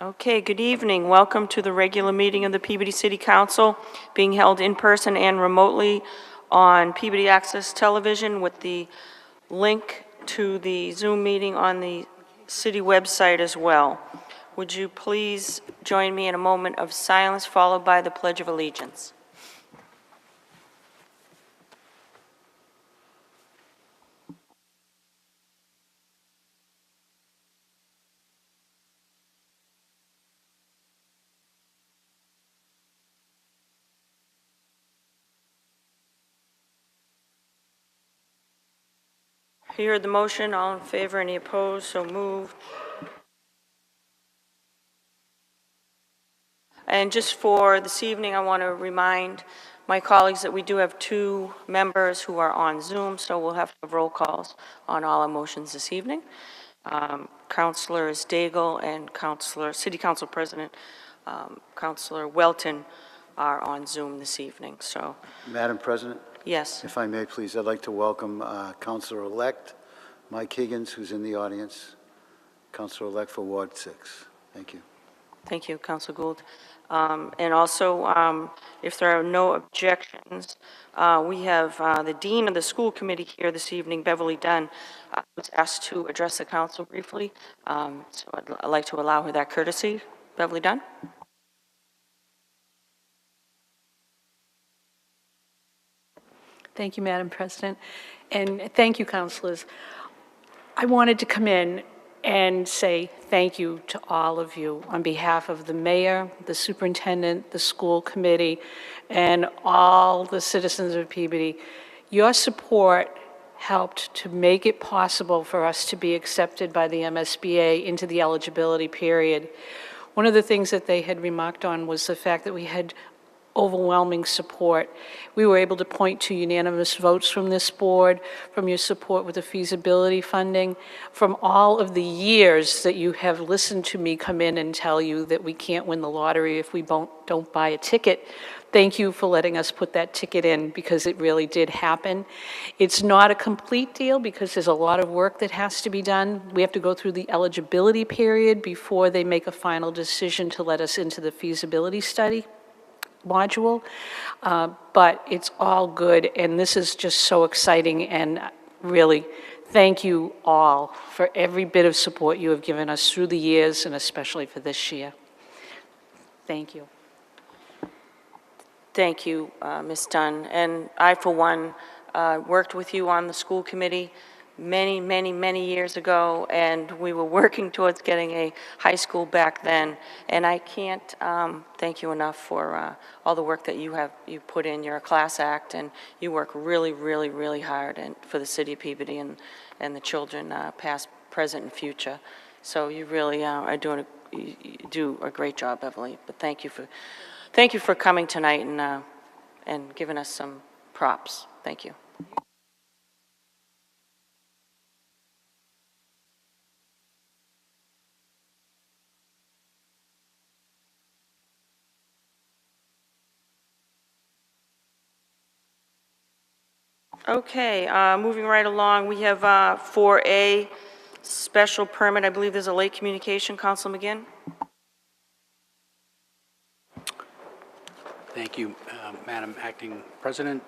Okay, good evening. Welcome to the regular meeting of the Peabody City Council, being held in person and remotely on Peabody Access Television with the link to the Zoom meeting on the city website as well. Would you please join me in a moment of silence followed by the Pledge of Allegiance? You heard the motion. All in favor? Any opposed? So moved. And just for this evening, I want to remind my colleagues that we do have 2 members who are on Zoom, so we'll have to have roll calls on all our motions this evening. Councilors Daigle and City Council President Councilor Welton are on Zoom this evening. So, Madam President? yes. If I may, please, I'd like to welcome Councilor-elect Mike Higgins, who's in the audience, Councilor-elect for Ward 6. Thank you. Thank you, Councilor Gould. And also, if there are no objections, we have the Dean of the School Committee here this evening, Beverly Dunn, was asked to address the council briefly. So I'd like to allow her that courtesy. Beverly Dunn? Thank you, Madam President. And thank you, councilors. I wanted to come in and say thank you to all of you on behalf of the mayor, the superintendent, the school committee, and all the citizens of Peabody. Your support helped to make it possible for us to be accepted by the MSBA into the eligibility period. One of the things that they had remarked on was the fact that we had overwhelming support. We were able to point to unanimous votes from this board, from your support with the feasibility funding, from all of the years that you have listened to me come in and tell you that we can't win the lottery if we don't buy a ticket. Thank you for letting us put that ticket in, because it really did happen. It's not a complete deal because there's a lot of work that has to be done. We have to go through the eligibility period before they make a final decision to let us into the feasibility study module, but it's all good, and this is just so exciting, and really, thank you all for every bit of support you have given us through the years, and especially for this year. Thank you. Thank you, Ms. Dunn. And I, for one, worked with you on the school committee many years ago, and we were working towards getting a high school back then. And I can't thank you enough for all the work that you put in. You're a class act, and you work really hard for the city of Peabody and the children, past, present, and future. So you really are you do a great job, Beverly. But thank you for coming tonight and giving us some props. Thank you. Okay, moving right along, we have 4A, special permit. I believe there's a late communication. Councilor McGinn? Thank you, Madam Acting President.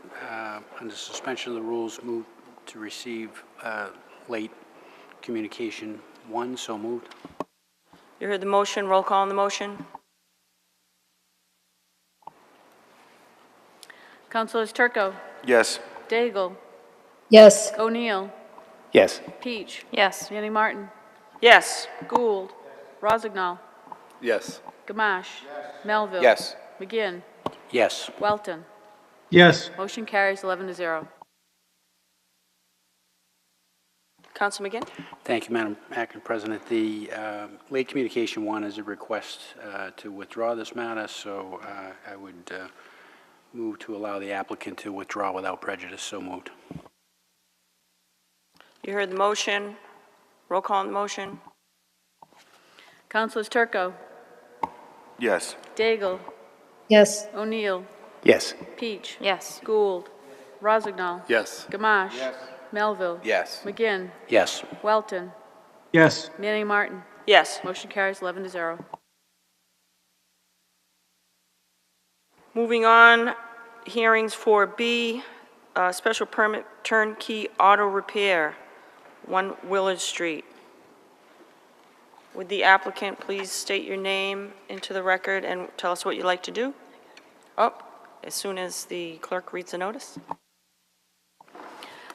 Under suspension of the rules, move to receive late communication 1. So moved. You heard the motion. Roll call on the motion. Councilors Turco, Yes. Daigle, Yes. O'Neill, Yes. Peach, Yes. Manning Martin, Yes. Gould, Rossignol, Yes. Gamache, Melville, Yes. McGinn, Yes. Welton. Yes. Motion carries 11-0. Councilor McGinn? Thank you, Madam Acting President. The late communication 1 is a request to withdraw this matter, so I would move to allow the applicant to withdraw without prejudice. So moved. You heard the motion. Roll call on the motion. Councilors Turco, Yes. Daigle, Yes. O'Neill, Yes. Peach, Yes. Gould, Rossignol, Yes. Gamache, Melville, Yes. McGinn, Yes. Welton, Yes. Manning Martin. Yes. Motion carries 11-0. Moving on, hearings for B, special permit turnkey auto repair, 1 Willard Street. Would the applicant please state your name into the record and tell us what you'd like to do? Oh, as soon as the clerk reads the notice.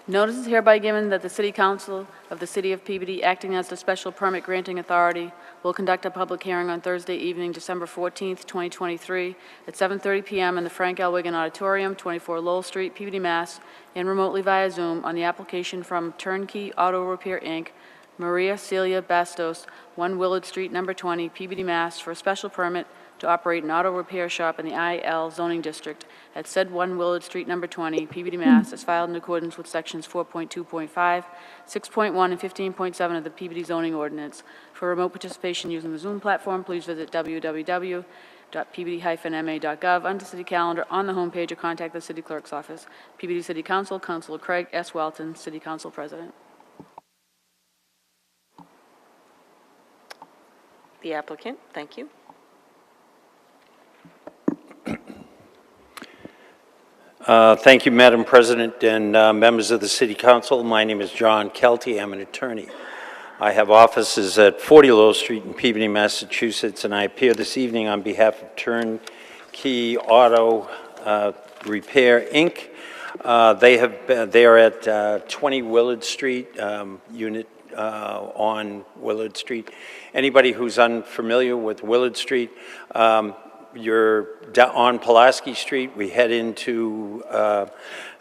Notice is hereby given that the City Council of the City of Peabody, acting as the special permit granting authority, will conduct a public hearing on Thursday evening, December 14th, 2023, at 7:30 p.m. in the Frank L. Wigan Auditorium, 24 Lowell Street, Peabody, Mass., and remotely via Zoom on the application from Turnkey Auto Repair, Inc., Maria Celia Bastos, 1 Willard Street, number 20, Peabody, Mass., for a special permit to operate an auto repair shop in the IL zoning district at said 1 Willard Street, number 20, Peabody, Mass., as filed in accordance with sections 4.2.5, 6.1, and 15.7 of the Peabody zoning ordinance. For remote participation using the Zoom platform, please visit www.peabody-ma.gov under City Calendar on the homepage or contact the City Clerk's office. Peabody City Council, Councilor Craig S. Welton, City Council President. The applicant, thank you. Thank you, Madam President and members of the City Council. My name is John Kelty. I'm an attorney. I have offices at 40 Lowell Street in Peabody, Massachusetts, and I appear this evening on behalf of Turnkey Auto Repair, Inc. They are at 20 Willard Street, unit on Willard Street. Anybody who's unfamiliar with Willard Street, you're on Pulaski Street. We head into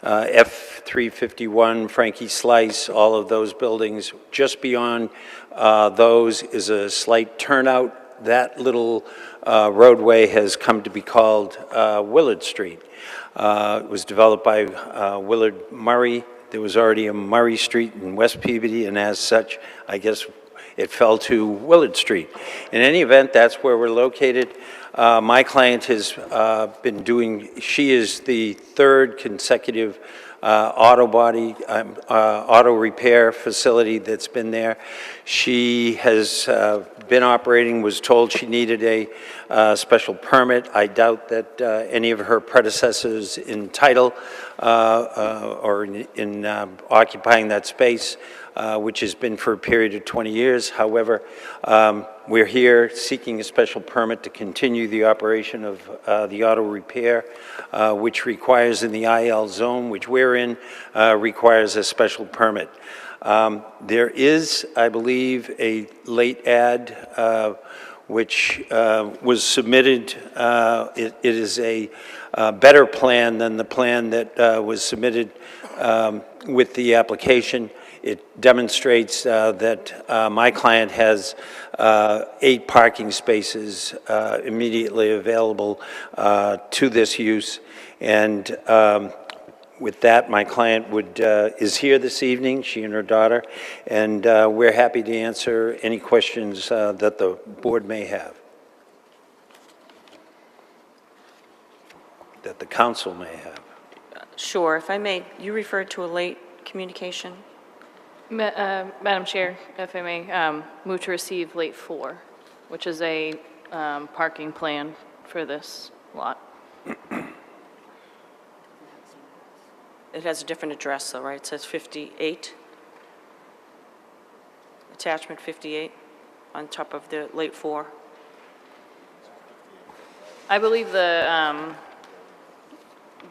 F351, Frankie Slice, all of those buildings. Just beyond those is a slight turnout. That little roadway has come to be called Willard Street. It was developed by Willard Murray. There was already a Murray Street in West Peabody, and as such, I guess it fell to Willard Street. In any event, that's where we're located. My client has been doing, she is the third consecutive auto repair facility that's been there. She has been operating, was told she needed a special permit. I doubt that any of her predecessors in title or in occupying that space, which has been for a period of 20 years. However, we're here seeking a special permit to continue the operation of the auto repair, which requires in the IL zone, which we're in, requires a special permit. There is, I believe, a late ad which was submitted. It is a better plan than the plan that was submitted with the application. It demonstrates that my client has 8 parking spaces immediately available to this use. And with that, my client is here this evening, she and her daughter, and we're happy to answer any questions that the board may have, that the council may have. Sure, if I may, you referred to a late communication? Madam Chair, if I may, move to receive late 4, which is a parking plan for this lot. It has a different address though, right? It says 58? Attachment 58 on top of the late 4. I believe the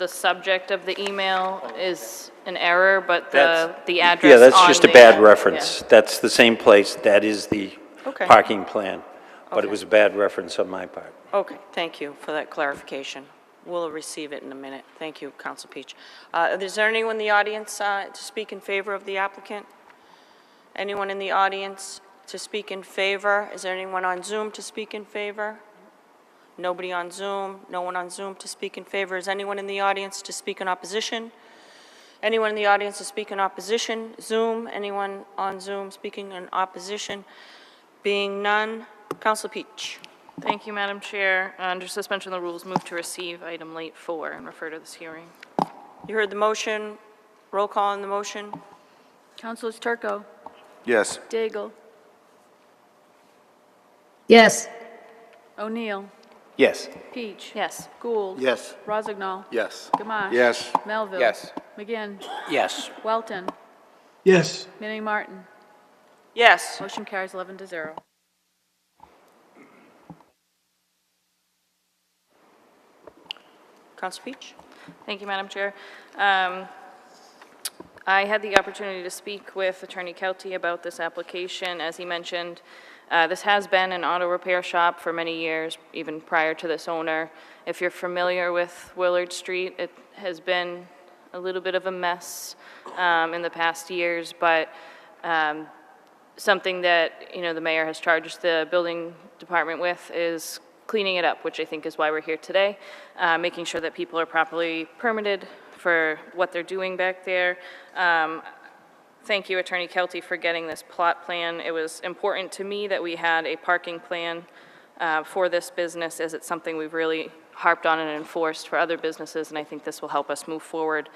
subject of the email is an error, but the address. Yeah, that's on just a the, bad reference. yeah. That's the same place. That is the Okay. parking plan. But Okay. it was a bad reference on my part. Okay, thank you for that clarification. We'll receive it in a minute. Thank you, Council Peach. Is there anyone in the audience to speak in favor of the applicant? Anyone in the audience to speak in favor? Is there anyone on Zoom to speak in favor? Nobody on Zoom, no one on Zoom to speak in favor. Is anyone in the audience to speak in opposition? Anyone in the audience to speak in opposition? Zoom, anyone on Zoom speaking in opposition? Being none, Council Peach. Thank you, Madam Chair. Under suspension of the rules, move to receive item late 4 and refer to this hearing. You heard the motion. Roll call on the motion. Councilors Turco, Yes. Daigle, Yes. O'Neill, Yes. Peach. Yes. Gould. Yes. Rozignol. Yes. Gamache. Yes. Melville. Yes. McGinn. Yes. Welton. Yes. Manning Martin. Yes. Motion carries 11-0. Counsel Peach? Thank you, Madam Chair. I had the opportunity to speak with Attorney Kelty about this application. As he mentioned, this has been an auto repair shop for many years, even prior to this owner. If you're familiar with Willard Street, it has been a little bit of a mess in the past years, but something that, the mayor has charged the building department with is cleaning it up, which I think is why we're here today, making sure that people are properly permitted for what they're doing back there. Thank you, Attorney Kelty, for getting this plot plan. It was important to me that we had a parking plan for this business, as it's something we've really harped on and enforced for other businesses, and I think this will help us move forward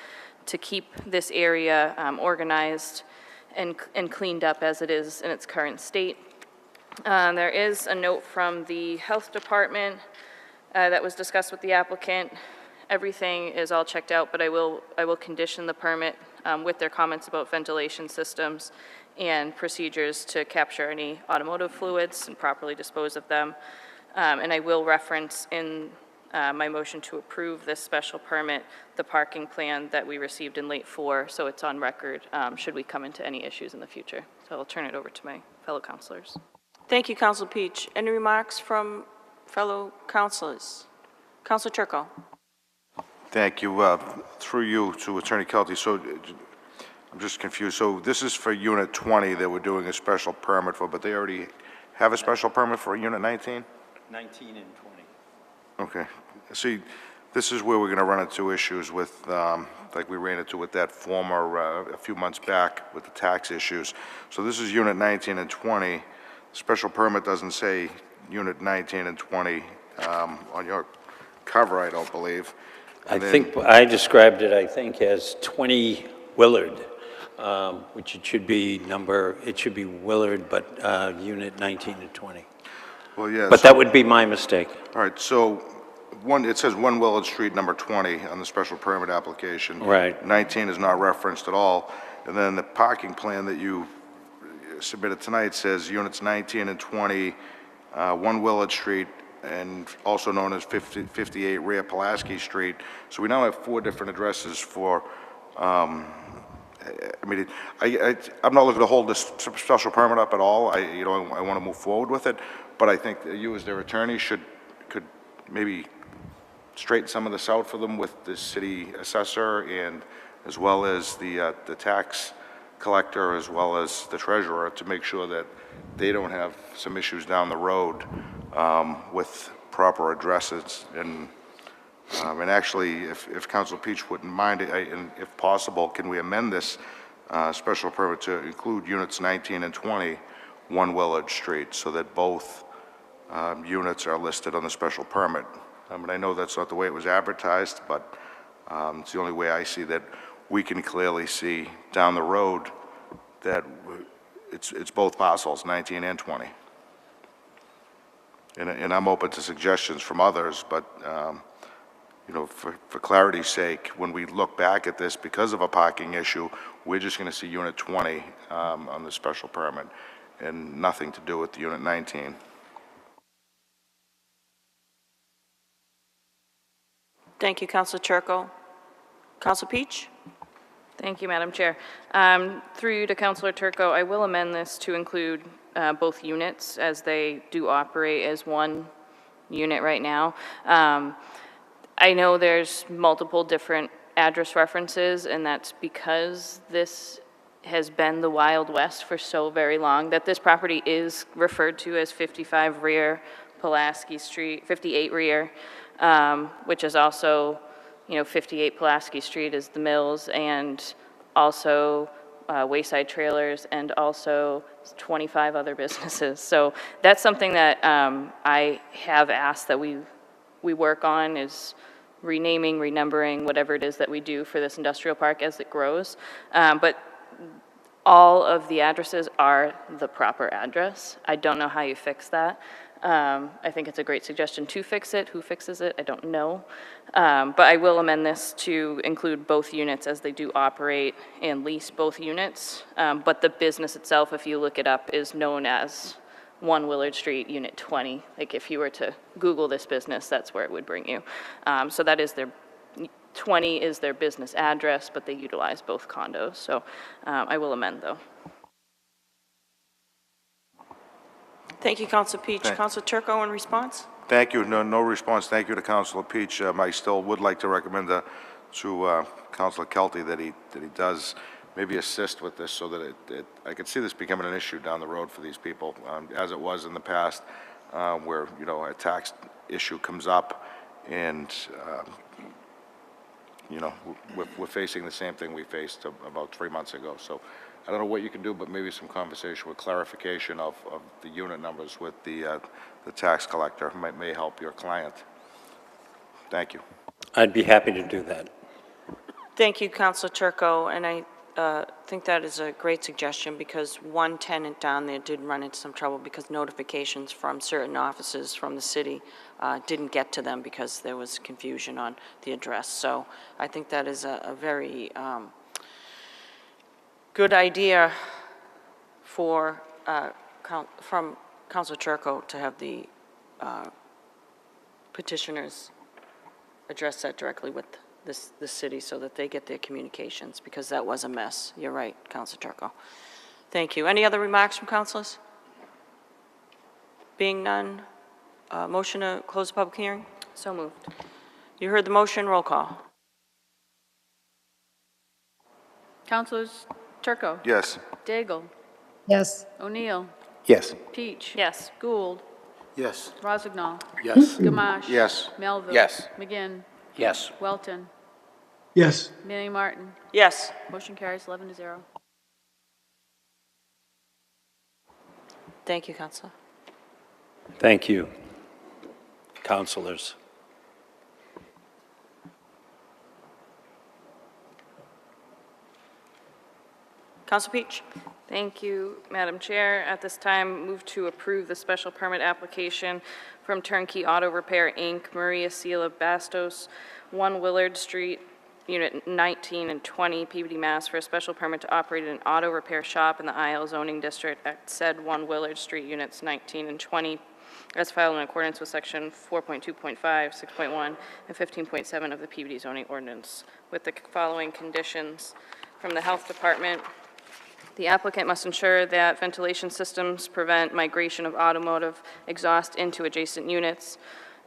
to keep this area organized and cleaned up as it is in its current state. There is a note from the health department that was discussed with the applicant. Everything is all checked out, but I will condition the permit with their comments about ventilation systems and procedures to capture any automotive fluids and properly dispose of them. And I will reference in my motion to approve this special permit the parking plan that we received in late 4, so it's on record should we come into any issues in the future. So I'll turn it over to my fellow councilors. Thank you, Counsel Peach. Any remarks from fellow councilors? Counsel Turco. Thank you. Through you to Attorney Kelty. So I'm just confused. So this is for Unit 20 that we're doing a special permit for, but they already have a special permit for Unit 19? 19 and 20. Okay. See, this is where we're going to run into issues with, like we ran into with that former, a few months back with the tax issues. So this is Unit 19 and 20. Special permit doesn't say Unit 19 and 20 on your cover, I don't believe. I think I described it, as 20 Willard, which it should be Willard, but Unit 19 and 20. Well, yeah. But that would be my mistake. All right, so it says 1 Willard Street, number 20 on the special permit application. Right. 19 is not referenced at all. And then the parking plan that you submitted tonight says units 19 and 20, 1 Willard Street, and also known as 58 Rear Pulaski Street. So we now have 4 different addresses for, I'm not looking to hold this special permit up at all. I want to move forward with it, but I think that you as their attorney could maybe straighten some of this out for them with the city assessor and as well as the tax collector as well as the treasurer to make sure that they don't have some issues down the road with proper addresses. And actually, if Council Peach wouldn't mind, and if possible, can we amend this special permit to include units 19 and 20, 1 Willard Street, so that both units are listed on the special permit? And I know that's not the way it was advertised, but it's the only way I see that we can clearly see down the road that it's both parcels, 19 and 20. And I'm open to suggestions from others, but for clarity's sake, when we look back at this, because of a parking issue, we're just going to see Unit 20 on the special permit, and nothing to do with the Unit 19. Thank you, Counsel Turco. Counsel Peach? Thank you, Madam Chair. Through you to Councilor Turco, I will amend this to include both units as they do operate as one unit right now. I know there's multiple different address references, and that's because this has been the Wild West for so very long that this property is referred to as 55 Rear Pulaski Street, 58 Rear, which is also 58 Pulaski Street is the Mills, and also Wayside Trailers, and also 25 other businesses. So that's something that I have asked that we work on, is renaming, renumbering, whatever it is that we do for this industrial park as it grows. But all of the addresses are the proper address. I don't know how you fix that. I think it's a great suggestion to fix it. Who fixes it, I don't know. But I will amend this to include both units as they do operate and lease both units. But the business itself, if you look it up, is known as 1 Willard Street, Unit 20. Like if you were to Google this business, that's where it would bring you. So that is 20 is their business address, but they utilize both condos. So I will amend, though. Thank you, Councilor Peach. Councilor Turco, in response? Thank you. No response. Thank you to Councilor Peach. I still would like to recommend to Councilor Kelty that he does maybe assist with this so that I could see this becoming an issue down the road for these people, as it was in the past, where, you know, a tax issue comes up and, you know, we're facing the same thing we faced about 3 months ago. So I don't know what you can do, but maybe some conversation with clarification of the unit numbers with the tax collector may help your client. Thank you. I'd be happy to do that. Thank you, Councilor Turco, and I think that is a great suggestion because one tenant down there did run into some trouble because notifications from certain offices from the city didn't get to them because there was confusion on the address. So I think that is a very good idea for, from Councilor Turco to have the petitioners address that directly with the city so that they get their communications, because that was a mess. You're right, Councilor Turco. Thank you. Any other remarks from councilors? Being none, motion to close the public hearing? So moved. You heard the motion, roll call. Councilors Turco. Yes. Daigle. Yes. O'Neill. Yes. Peach. Yes. Gould. Yes. Rozignol. Yes. Gamache. Yes. Melville. Yes. McGinn. Yes. Welton. Yes. Manning Martin. Yes. Motion carries 11-0. Thank you, Councilor. Thank you, councilors. Councilor Peach. Thank you, Madam Chair. At this time, move to approve the special permit application from Turnkey Auto Repair, Inc., Maria Sela Bastos, 1 Willard Street, Unit 19 and 20, Peabody, Mass., for a special permit to operate an auto repair shop in the IL zoning district at said 1 Willard Street, Units 19 and 20, as filed in accordance with Section 4.2.5, 6.1, and 15.7 of the Peabody zoning ordinance, with the following conditions from the Health Department. The applicant must ensure that ventilation systems prevent migration of automotive exhaust into adjacent units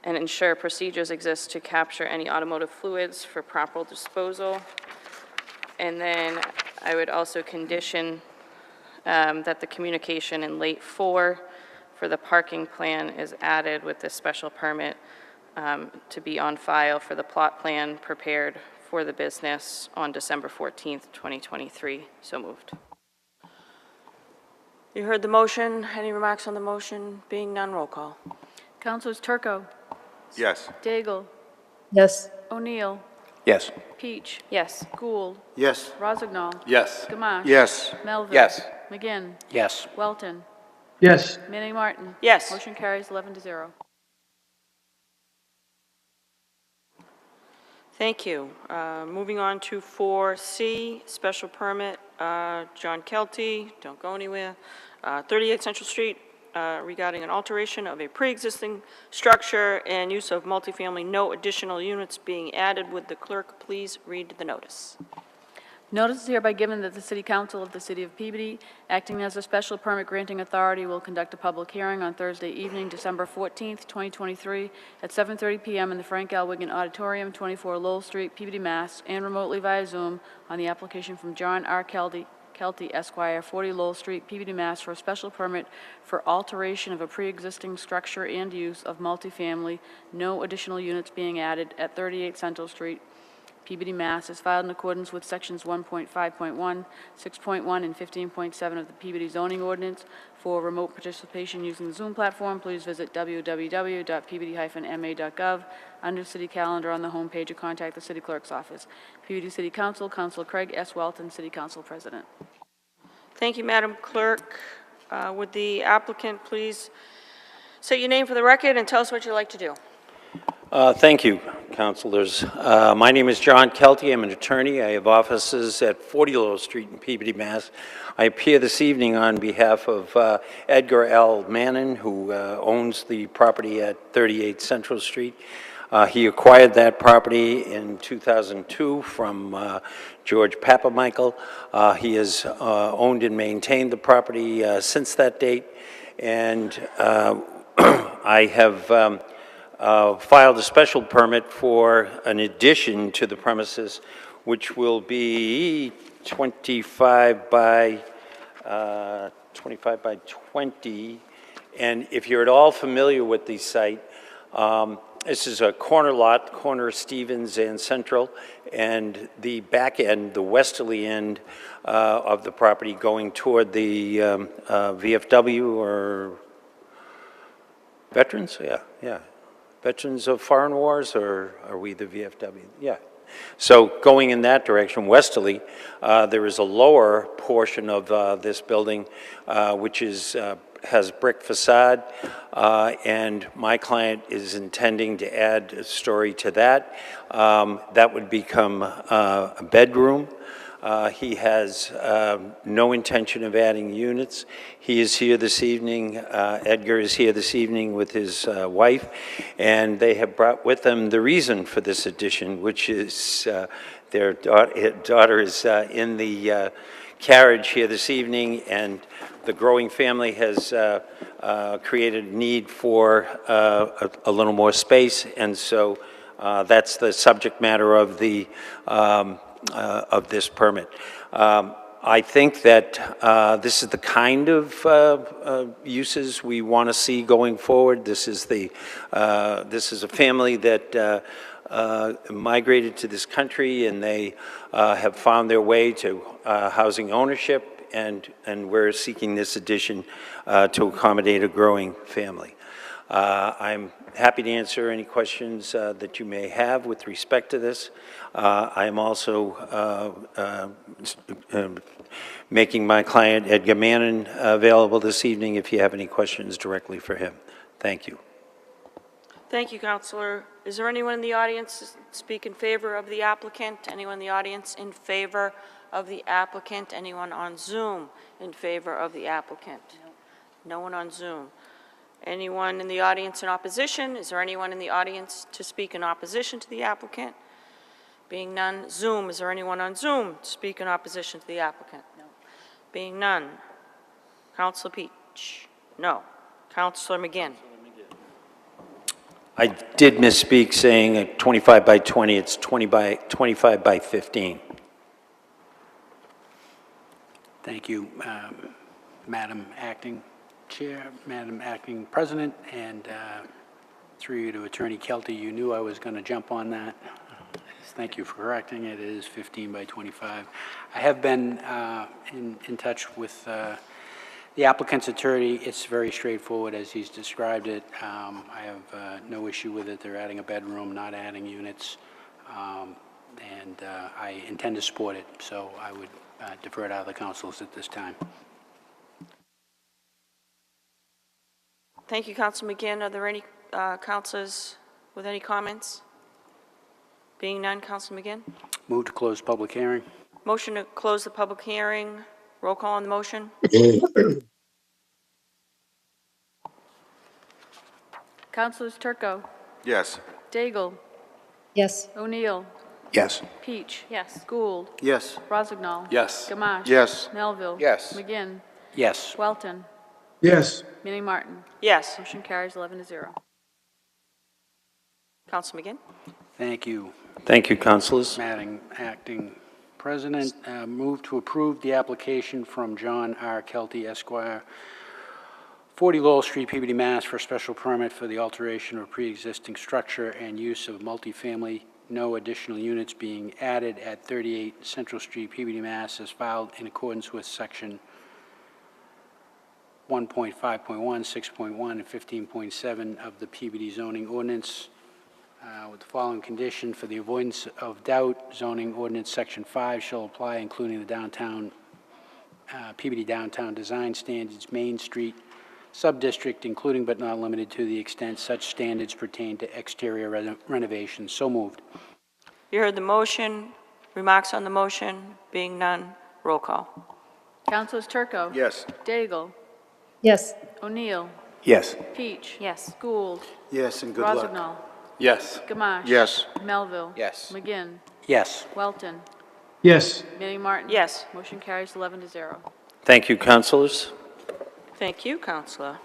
and ensure procedures exist to capture any automotive fluids for proper disposal. And then I would also condition that the communication in late 4 for the parking plan is added with this special permit to be on file for the plot plan prepared for the business on December 14th, 2023. So moved. You heard the motion. Any remarks on the motion? Being none, roll call. Councilors Turco. Yes. Daigle. Yes. O'Neill. Yes. Peach. Yes. Gould. Yes. Rozignol. Yes. Gamache. Yes. Melville. Yes. McGinn. Yes. Welton. Yes. Manning Martin. Yes. Motion carries 11-0. Thank you. Moving on to 4C, special permit, John Kelty, don't go anywhere, 38 Central Street, regarding an alteration of a pre-existing structure and use of multifamily, no additional units being added. Would the clerk please read the notice? Notice is hereby given that the City Council of the City of Peabody, acting as a special permit granting authority, will conduct a public hearing on Thursday evening, December 14th, 2023, at 7:30 p.m. in the Frank L. Wigan Auditorium, 24 Lowell Street, Peabody, Mass., and remotely via Zoom on the application from John R. Kelty, Esquire, 40 Lowell Street, Peabody, Mass., for a special permit for alteration of a pre-existing structure and use of multifamily, no additional units being added at 38 Central Street, Peabody, Mass., is filed in accordance with Sections 1.5.1, 6.1, and 15.7 of the Peabody zoning ordinance. For remote participation using the Zoom platform, please visit www.peabody-ma.gov under City Calendar on the homepage or contact the City Clerk's office. Peabody City Council, Councilor Craig S. Welton, City Council President. Thank you, Madam Clerk. Would the applicant please State your name for the record and tell us what you'd like to do. Thank you, councilors. My name is John Kelty. I'm an attorney. I have offices at 40 Lowell Street in Peabody, Mass. I appear this evening on behalf of Edgar L. Mannon, who owns the property at 38 Central Street. He acquired that property in 2002 from George Papamichael. He has owned and maintained the property since that date, and I have filed a special permit for an addition to the premises, which will be 25 by 20. And if you're at all familiar with the site, this is a corner lot, corner Stevens and Central, and the back end, the westerly end of the property going toward the VFW or Veterans? Yeah. Veterans of Foreign Wars, or are we the VFW? Yeah. So going in that direction, westerly, there is a lower portion of this building which has brick facade, and my client is intending to add a story to that. That would become a bedroom. He has no intention of adding units. He is here this evening, Edgar is here this evening with his wife, and they have brought with them the reason for this addition, which is their daughter is in the carriage here this evening, and the growing family has created a need for a little more space, and so that's the subject matter of the of this permit. I think that this is the kind of uses we want to see going forward. This is a family that migrated to this country, and they have found their way to housing ownership, and we're seeking this addition to accommodate a growing family. I'm happy to answer any questions that you may have with respect to this. I am also making my client Edgar Mannon available this evening if you have any questions directly for him. Thank you. Thank you, Counselor. Is there anyone in the audience to speak in favor of the applicant? Anyone in the audience in favor of the applicant? Anyone on Zoom in favor of the applicant? No one on Zoom. Anyone in the audience in opposition? Is there anyone in the audience to speak in opposition to the applicant? Being none. Zoom, is there anyone on Zoom to speak in opposition to the applicant? No. Being none. Councilor Peach? No. Councilor McGinn? I did misspeak saying 25 by 20, it's 25 by 15. Thank you, Madam Acting Chair, Madam Acting President, and through you to Attorney Kelty, you knew I was going to jump on that. Thank you for correcting it. It is 15 by 25. I have been in touch with the applicant's attorney. It's very straightforward as he's described it. I have no issue with it. They're adding a bedroom, not adding units, and I intend to support it. So I would defer it out of the councils at this time. Thank you, Councilor McGinn. Are there any councilors with any comments? Being none, Councilor McGinn? Move to close public hearing. Motion to close the public hearing. Roll call on the motion. Councilors Turco, Yes. Daigle, Yes. O'Neill, Yes. Peach. Yes. Gould, Yes. Rossignol. Yes. Gamache. Yes. Melville. Yes. McGinn. Yes. Welton. Yes. Minnie Martin. Yes. Motion carries 11-0. Councilor McGinn? Thank you, Thank you, councilors. Madam Acting President. Move to approve the application from John R. Kelty Esquire, 40 Lowell Street, Peabody, Mass. For a special permit for the alteration of a pre-existing structure and use of multifamily, no additional units being added at 38 Central Street, Peabody, Mass. As filed in accordance with Section 1.5.1, 6.1, and 15.7 of the Peabody zoning ordinance, with the following condition: for the avoidance of doubt, zoning ordinance Section 5 shall apply, including the downtown, Peabody downtown design standards, Main Street sub-district, including but not limited to the extent such standards pertain to exterior renovations. So moved. You heard the motion. Remarks on the motion? Being none, roll call. Councilors Turco. Yes. Daigle. Yes. O'Neill. Yes. Peach. Yes. Gould. Yes, and good luck. Rozignol. Yes. Gamache. Yes. Melville. Yes. McGinn. Yes. Welton. Yes. Manning Martin. Yes. Motion carries 11-0. Thank you, councilors. Thank you, Counselor.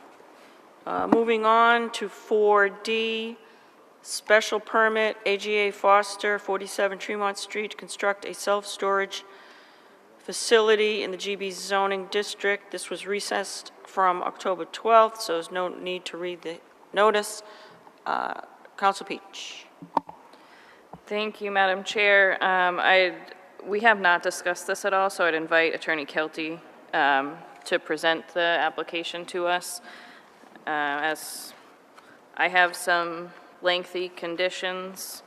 Moving on to 4D, special permit, AGA Foster, 47 Tremont Street, to construct a self-storage facility in the GB zoning district. This was recessed from October 12th, so there's no need to read the notice. Counsel Peach. Thank you, Madam Chair. We have not discussed this at all, so I'd invite Attorney Kelty to present the application to us, as I have some lengthy conditions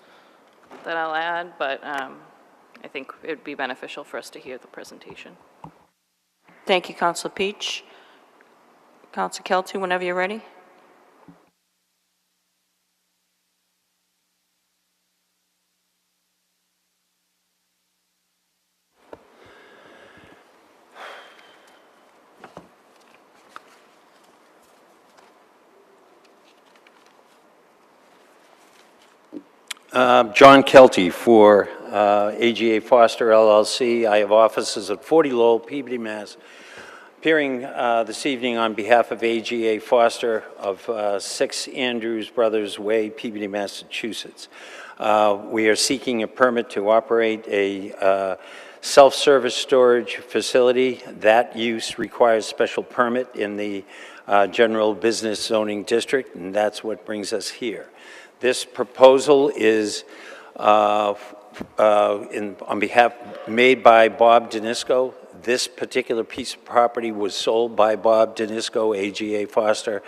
that I'll add, but I think it would be beneficial for us to hear the presentation. Thank you, Counsel Peach. Counsel Kelty, whenever you're ready. John Kelty for AGA Foster LLC. I have offices at 40 Lowell, Peabody, Mass. Appearing this evening on behalf of AGA Foster of 6 Andrews Brothers Way, Peabody, Massachusetts. We are seeking a permit to operate a self-service storage facility. That use requires special permit in the general business zoning district, and that's what brings us here. This proposal is on behalf made by Bob Danisco. This particular piece of property was sold by Bob Danisco, AGA Foster,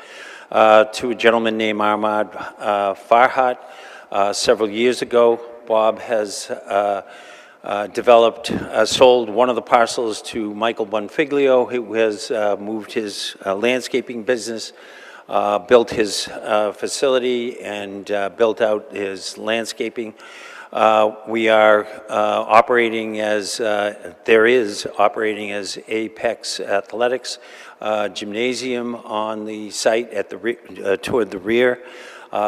to a gentleman named Ahmad Farhat several years ago. Bob has sold one of the parcels to Michael Bonfiglio, who has moved his landscaping business, built his facility, and built out his landscaping. We are operating as, operating as Apex Athletics gymnasium on the site at the toward the rear.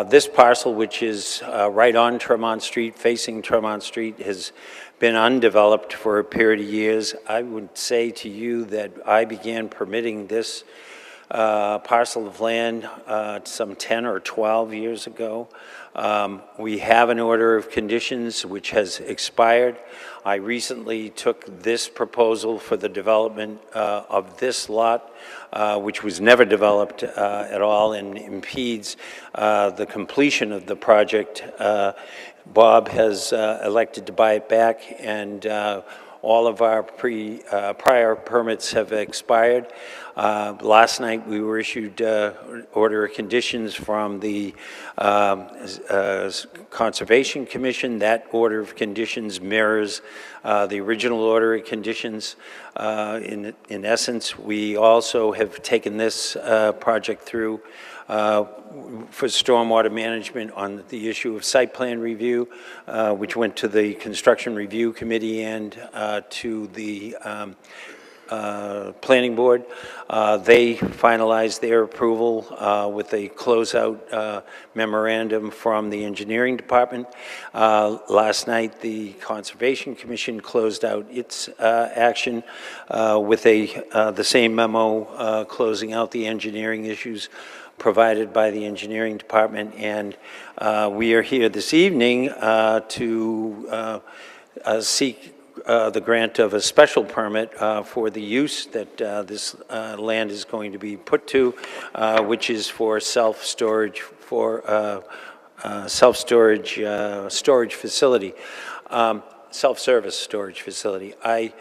This parcel, which is right on Tremont Street, facing Tremont Street, has been undeveloped for a period of years. I would say to you that I began permitting this parcel of land some 10 or 12 years ago. We have an order of conditions which has expired. I recently took this proposal for the development of this lot, which was never developed at all and impedes the completion of the project. Bob has elected to buy it back, and all of our prior permits have expired. Last night, we were issued order of conditions from the Conservation Commission. That order of conditions mirrors the original order of conditions. In essence, we also have taken this project through for stormwater management on the issue of site plan review, which went to the Construction Review Committee and to the Planning Board. They finalized their approval with a closeout memorandum from the Engineering Department. Last night, the Conservation Commission closed out its action with the same memo closing out the engineering issues provided by the Engineering Department, and we are here this evening to seek the grant of a special permit for the use that this land is going to be put to, which is for self-storage, storage facility, self-service storage facility. I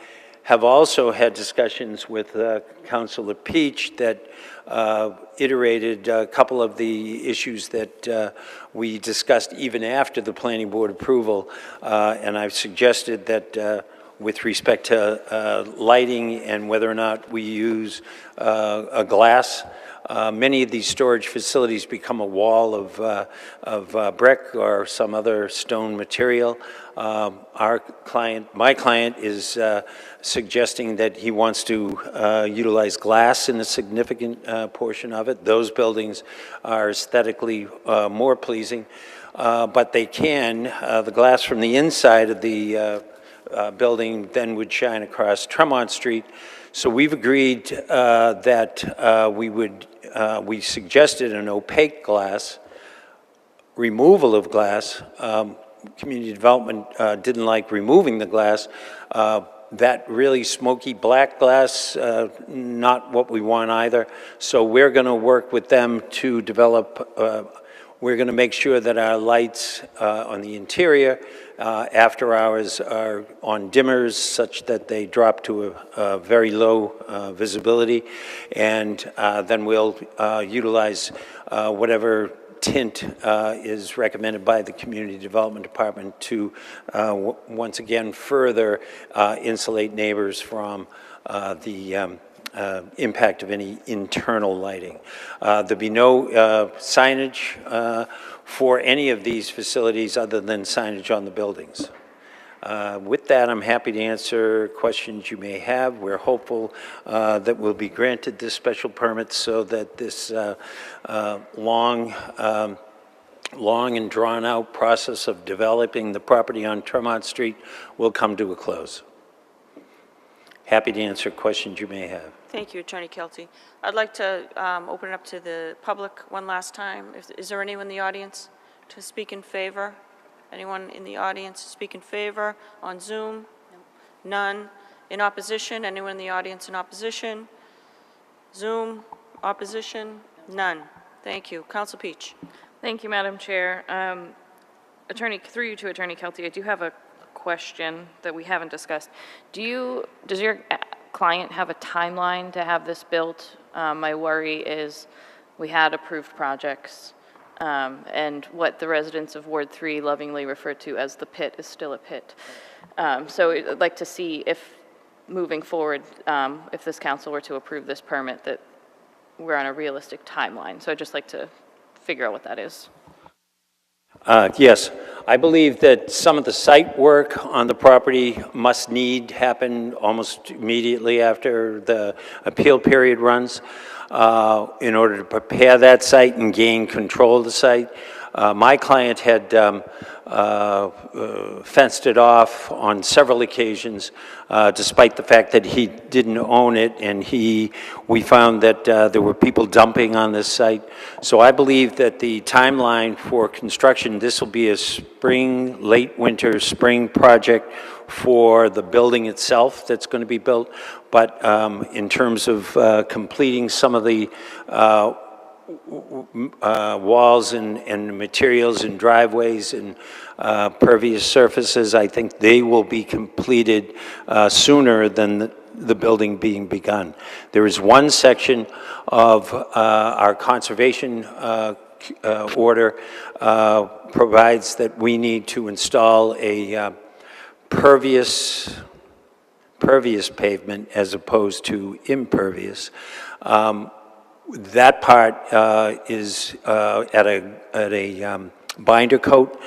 have also had discussions with Councilor Peach that iterated a couple of the issues that we discussed even after the Planning Board approval, and I've suggested that with respect to lighting and whether or not we use a glass many of these storage facilities become a wall of brick or some other stone material. My client is suggesting that he wants to utilize glass in a significant portion of it. Those buildings are aesthetically more pleasing, but they can, the glass from the inside of the building then would shine across Tremont Street. So we've agreed that we suggested an opaque glass, removal of glass. Community development didn't like removing the glass. That really smoky black glass, not what we want either. So we're going to work with them to develop, we're going to make sure that our lights on the interior after hours are on dimmers such that they drop to a very low visibility. And then we'll utilize whatever tint is recommended by the Community Development Department to once again further insulate neighbors from the impact of any internal lighting. There'll be no signage for any of these facilities other than signage on the buildings. With that, I'm happy to answer questions you may have. We're hopeful that we'll be granted this special permit so that this long and drawn-out process of developing the property on Tremont Street will come to a close. Happy to answer questions you may have. Thank you, Attorney Kelty. I'd like to open it up to the public one last time. Is there anyone in the audience to speak in favor? Anyone in the audience to speak in favor on Zoom? None. In opposition? Anyone in the audience in opposition? Zoom? Opposition? None. Thank you. Council Peach. Thank you, Madam Chair. Through you to Attorney Kelty, I do have a question that we haven't discussed. Does your client have a timeline to have this built? My worry is we had approved projects, and what the residents of Ward 3 lovingly refer to as the pit is still a pit. So I'd like to see if, moving forward, if this council were to approve this permit, that we're on a realistic timeline. So I'd just like to figure out what that is. Yes, I believe that some of the site work on the property must happen almost immediately after the appeal period runs in order to prepare that site and gain control of the site. My client had fenced it off on several occasions, despite the fact that he didn't own it, and we found that there were people dumping on this site. So I believe that the timeline for construction, this will be a spring, late winter, spring project for the building itself that's going to be built. But in terms of completing some of the walls and materials and driveways and pervious surfaces, I think they will be completed sooner than the building being begun. There is one section of our conservation order provides that we need to install a pervious pavement as opposed to impervious. That part is at a binder coat.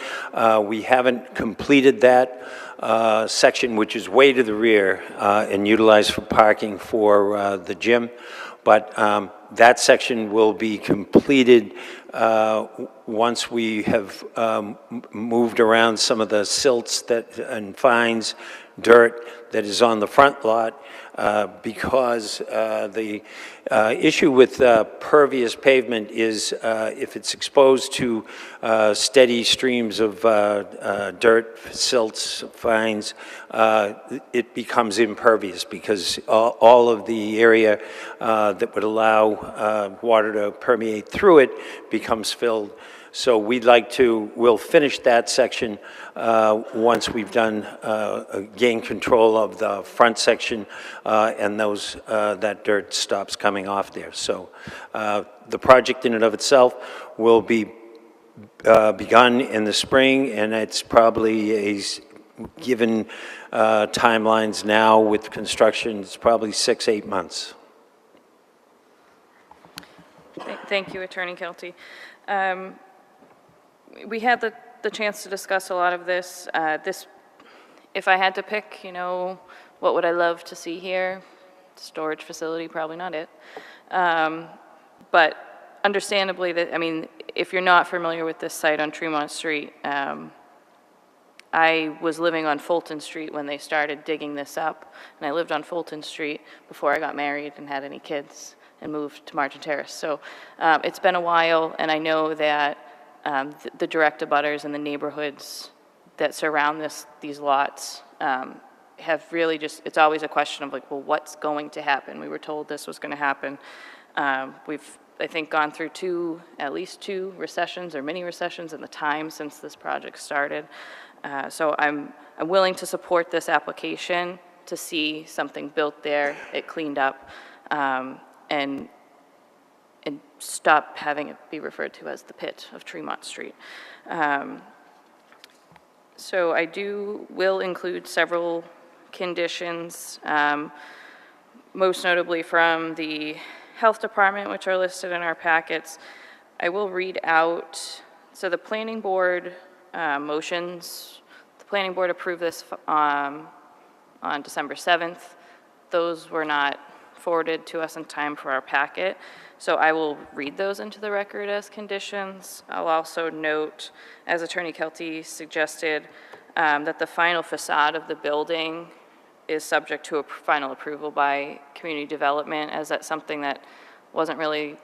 We haven't completed that section, which is way to the rear and utilized for parking for the gym. But that section will be completed once we have moved around some of the silts and fines, dirt that is on the front lot, because the issue with pervious pavement is if it's exposed to steady streams of dirt, silts, fines, it becomes impervious because all of the area that would allow water to permeate through it becomes filled. So we'll finish that section once we've done gain control of the front section and that dirt stops coming off there. So the project in and of itself will be begun in the spring, and it's probably given timelines now with construction, it's probably 6-8 months. Thank you, Attorney Kelty. We had the chance to discuss a lot of this. If I had to pick, what would I love to see here? Storage facility, probably not it. But understandably, if you're not familiar with this site on Tremont Street, I was living on Fulton Street when they started digging this up, and I lived on Fulton Street before I got married and had any kids and moved to Martin Terrace. So it's been a while, and I know that the direct abutters and the neighborhoods that surround these lots have really it's always a question of well, what's going to happen? We were told this was going to happen. We've, I think, gone through at least two recessions or mini recessions in the time since this project started. So I'm willing to support this application to see something built there, it cleaned up, and stop having it be referred to as the pit of Tremont Street. So I will include several conditions, most notably from the Health Department, which are listed in our packets. I will read out, so the Planning Board motions, the Planning Board approved this on December 7th. Those were not forwarded to us in time for our packet, so I will read those into the record as conditions. I'll also note, as Attorney Kelty suggested, that the final facade of the building is subject to a final approval by community development, as that's something that wasn't really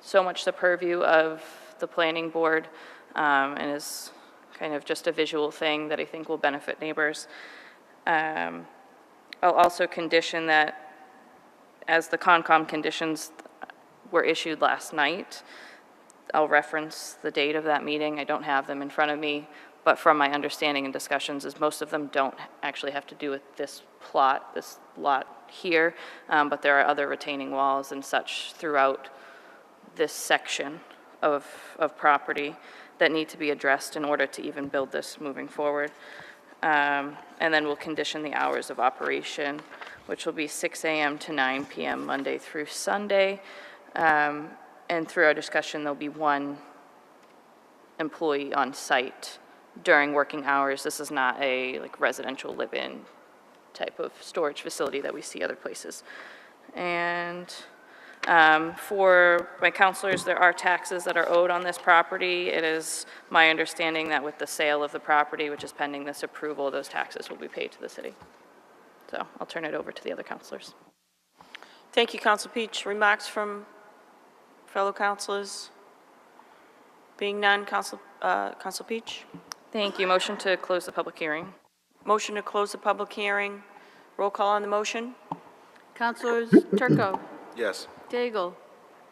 so much the purview of the Planning Board, and is kind of just a visual thing that I think will benefit neighbors. I'll also condition that, as the Concom conditions were issued last night, I'll reference the date of that meeting. I don't have them in front of me, but from my understanding and discussions is most of them don't actually have to do with this plot, this lot here, but there are other retaining walls and such throughout this section of property that need to be addressed in order to even build this moving forward. And then we'll condition the hours of operation, which will be 6 a.m. to 9 p.m. Monday through Sunday. And through our discussion, there'll be one employee on site during working hours. This is not a residential live-in type of storage facility that we see other places. And for my counselors, there are taxes that are owed on this property. It is my understanding that with the sale of the property, which is pending this approval, those taxes will be paid to the city. So I'll turn it over to the other counselors. Thank you, Council Peach. Remarks from fellow councilors? Being none, Council Peach? Thank you. Motion to close the public hearing. Motion to close the public hearing. Roll call on the motion? Councilors Turco, Yes. Daigle,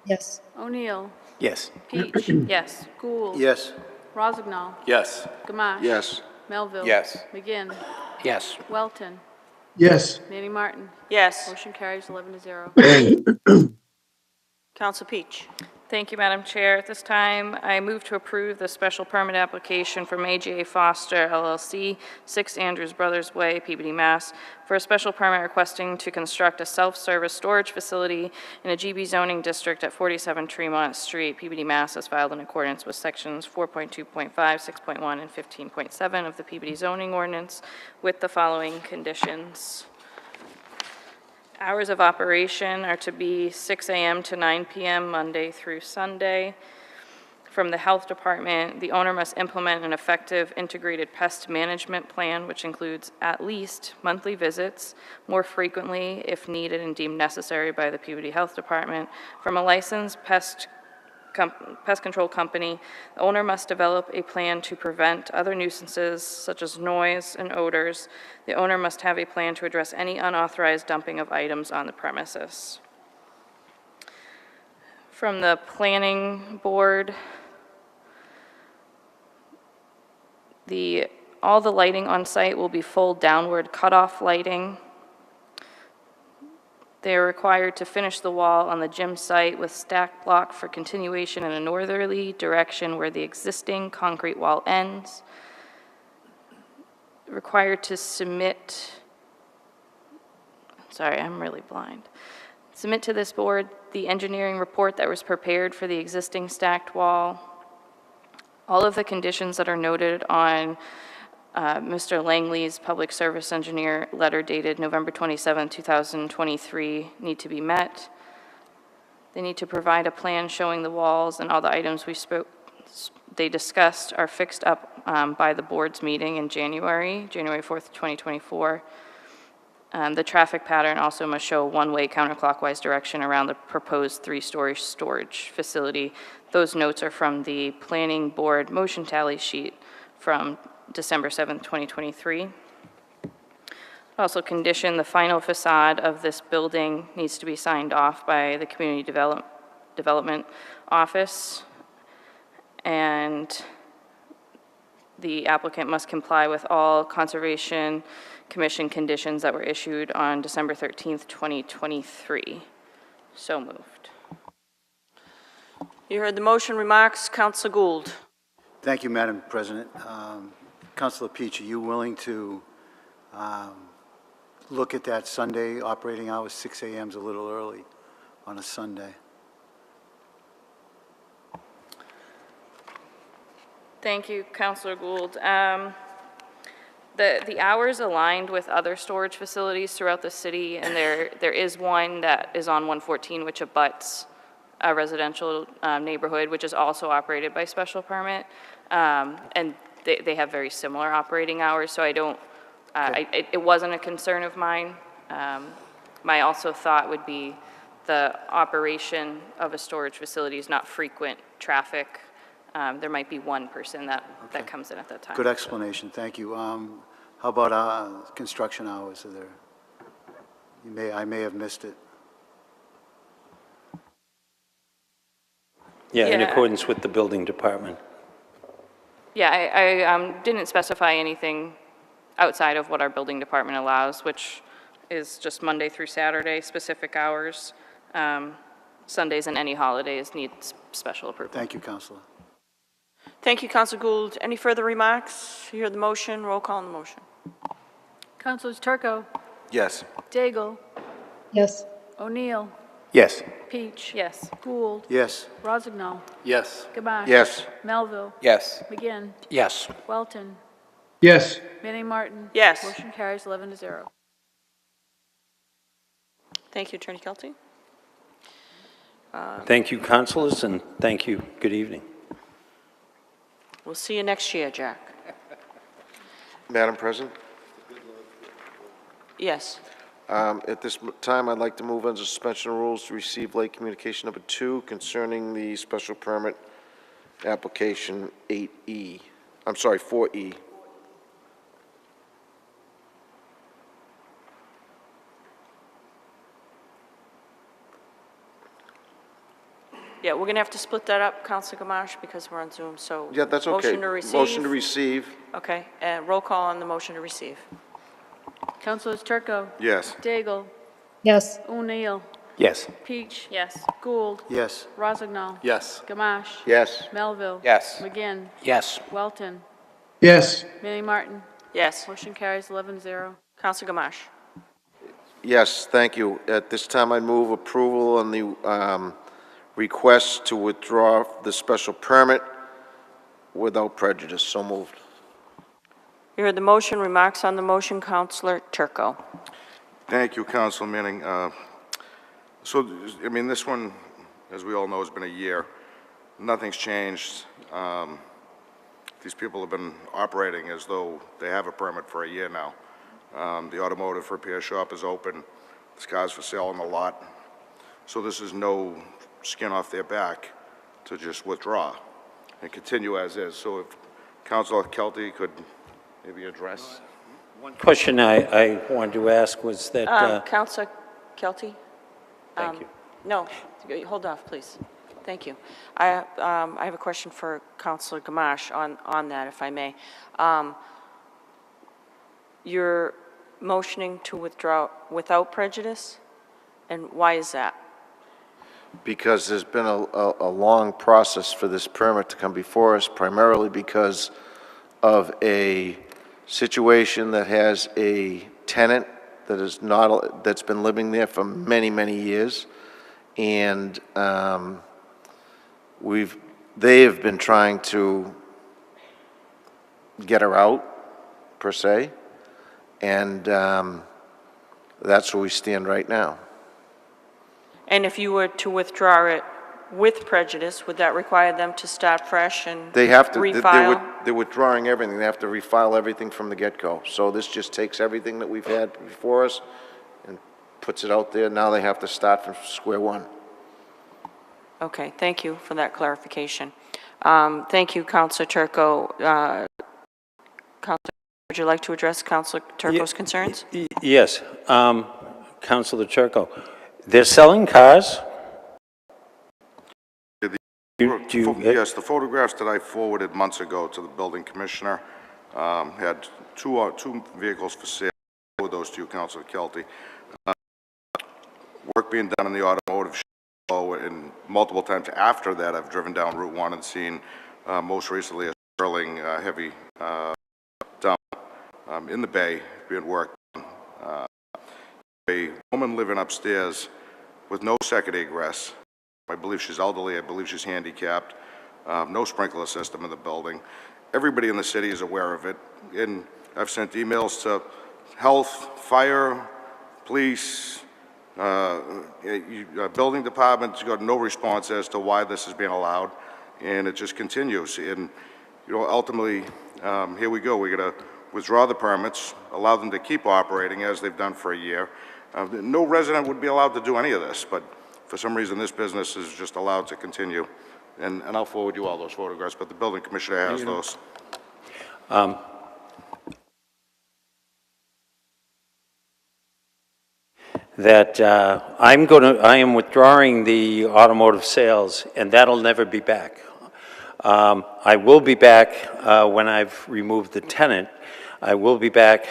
Yes. O'Neill, Yes. Peach, Yes. Gould, Yes. Rossignol, Yes. Gamache. Yes. Melville. Yes. McGinn, Yes. Welton, Yes. Manning Martin. Yes. Motion carries 11-0. Council Peach? Thank you, Madam Chair. At this time, I move to approve the special permit application from AGA Foster LLC, 6 Andrews Brothers Way, Peabody, Mass., for a special permit requesting to construct a self-service storage facility in a GB zoning district at 47 Tremont Street, Peabody, Mass., as filed in accordance with sections 4.2.5, 6.1, and 15.7 of the Peabody zoning ordinance, with the following conditions. Hours of operation are to be 6 a.m. to 9 p.m. Monday through Sunday. From the Health Department, the owner must implement an effective integrated pest management plan, which includes at least monthly visits, more frequently if needed and deemed necessary by the Peabody Health Department. From a licensed pest control company, the owner must develop a plan to prevent other nuisances such as noise and odors. The owner must have a plan to address any unauthorized dumping of items on the premises. From the Planning Board, all the lighting on site will be full downward cutoff lighting. They are required to finish the wall on the gym site with stack block for continuation in a northerly direction where the existing concrete wall ends. Required to submit, sorry, I'm really blind. Submit to this board the engineering report that was prepared for the existing stacked wall, all of the conditions that are noted on Mr. Langley's public service engineer letter dated November 27, 2023 need to be met. They need to provide a plan showing the walls and all the items they discussed are fixed up by the board's meeting in January 4th, 2024. The traffic pattern also must show one-way counterclockwise direction around the proposed 3-story storage facility. Those notes are from the planning board motion tally sheet from December 7th, 2023. Also condition the final facade of this building needs to be signed off by the Community Development Office, and the applicant must comply with all Conservation Commission conditions that were issued on December 13th, 2023. So moved. You heard the motion. Remarks, Councilor Gould. Thank you, Madam President. Councilor Peach, are you willing to look at that Sunday operating hours? 6 a.m. is a little early on a Sunday. Thank you, Councilor Gould. The hours aligned with other storage facilities throughout the city, and there is one that is on 114, which abuts a residential neighborhood, which is also operated by special permit, and they have very similar operating hours, so I don't, it wasn't a concern of mine. My also thought would be the operation of a storage facility is not frequent traffic. There might be one person that comes in at that time. Good explanation, thank you. How about construction hours? Are there? I may have missed it. Yeah, in Yeah. accordance with the building department. Yeah, I didn't specify anything outside of what our building department allows, which is just Monday through Saturday, specific hours. Sundays and any holidays need special approval. Thank you, Councilor. Thank you, Councilor Gould. Any further remarks? You heard the motion. Roll call on the motion. Councilors Turco, Yes. Daigle, Yes. O'Neill, Yes. Peach. Yes. Gould, Yes. Rozignol, Yes. Gamache. Yes. Melville, Yes. McGinn, Yes. Welton, Yes. Manning Martin. Yes. Motion carries 11-0. Thank you, Attorney Kelty. Thank you, councilors, and thank you. Good evening. We'll see you next year, Jack. Madam President, Yes. at this time, I'd like to move under suspension of rules to receive late communication number 2 concerning the special permit application 8E. I'm sorry, 4E. Yeah, we're going to have to split that up, Councilor Gamache, because we're on Zoom, so. Yeah, that's okay. Motion to receive. Motion to receive. Okay, and roll call on the motion to receive. Councilors Turco, Yes. Daigle, Yes. O'Neill, Yes. Peach. Yes. Gould, Yes. Rozignol, Yes. Gamache. Yes. Melville. Yes. McGinn, Yes. Welton, Yes. Manning Martin. Yes. Motion carries 11-0. Councilor Gamache. Yes, thank you. At this time, I move approval on the request to withdraw the special permit without prejudice. So moved. You heard the motion. Remarks on the motion, Councilor Turco. Thank you, Council Manning. So, I mean, this one, as we all know, has been a year. Nothing's changed. These people have been operating as though they have a permit for a year now. The automotive repair shop is open. There's cars for sale on the lot. So this is no skin off their back to just withdraw and continue as is. So if Councilor Kelty could maybe address. One question I wanted to ask was that, Councilor Kelty? thank you. No, hold off, please. Thank you. I have a question for Councilor Gamache on that, if I may. You're motioning to withdraw without prejudice, and why is that? Because there's been a long process for this permit to come before us, primarily because of a situation that has a tenant that is not, that's been living there for many, many years, and they have been trying to get her out, per se, and that's where we stand right now. And if you were to withdraw it with prejudice, would that require them to start fresh and They have to, refile? they're withdrawing everything, they have to refile everything from the get-go. So this just takes everything that we've had before us and puts it out there. Now they have to start from square one. Okay, thank you for that clarification. Thank you, Councilor Turco. Councilor, would you like to address Councilor Turco's concerns? Yes, Councilor Turco. They're selling cars? Yes, the photographs that I forwarded months ago to the building commissioner had two vehicles for sale. I forwarded those to you, Councilor Kelty. Work being done in the automotive show, and multiple times after that, I've driven down Route 1 and seen, most recently, a Sterling heavy dump in the bay being worked on. A woman living upstairs with no second egress. I believe she's elderly, I believe she's handicapped, no sprinkler system in the building. Everybody in the city is aware of it, and I've sent emails to health, fire, police, building departments. Got no response as to why this is being allowed, and it just continues. And ultimately, here we go. We're going to withdraw the permits, allow them to keep operating as they've done for a year. No resident would be allowed to do any of this, but for some reason, this business is just allowed to continue. And I'll forward you all those photographs, but the building commissioner has those. I am withdrawing the automotive sales, and that'll never be back. I will be back when I've removed the tenant. I will be back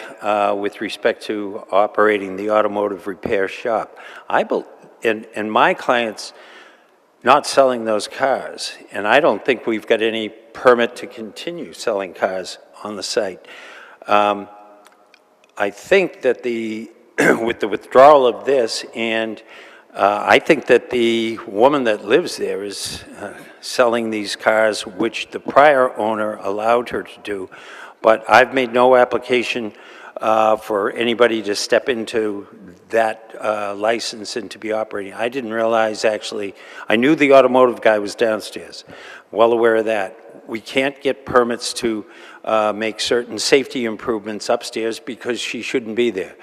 with respect to operating the automotive repair shop. And my clients not selling those cars, and I don't think we've got any permit to continue selling cars on the site. I think that with the withdrawal of this, and I think that the woman that lives there is selling these cars, which the prior owner allowed her to do, but I've made no application for anybody to step into that license and to be operating. I didn't realize, actually, I knew the automotive guy was downstairs, well aware of that. We can't get permits to make certain safety improvements upstairs because she shouldn't be there.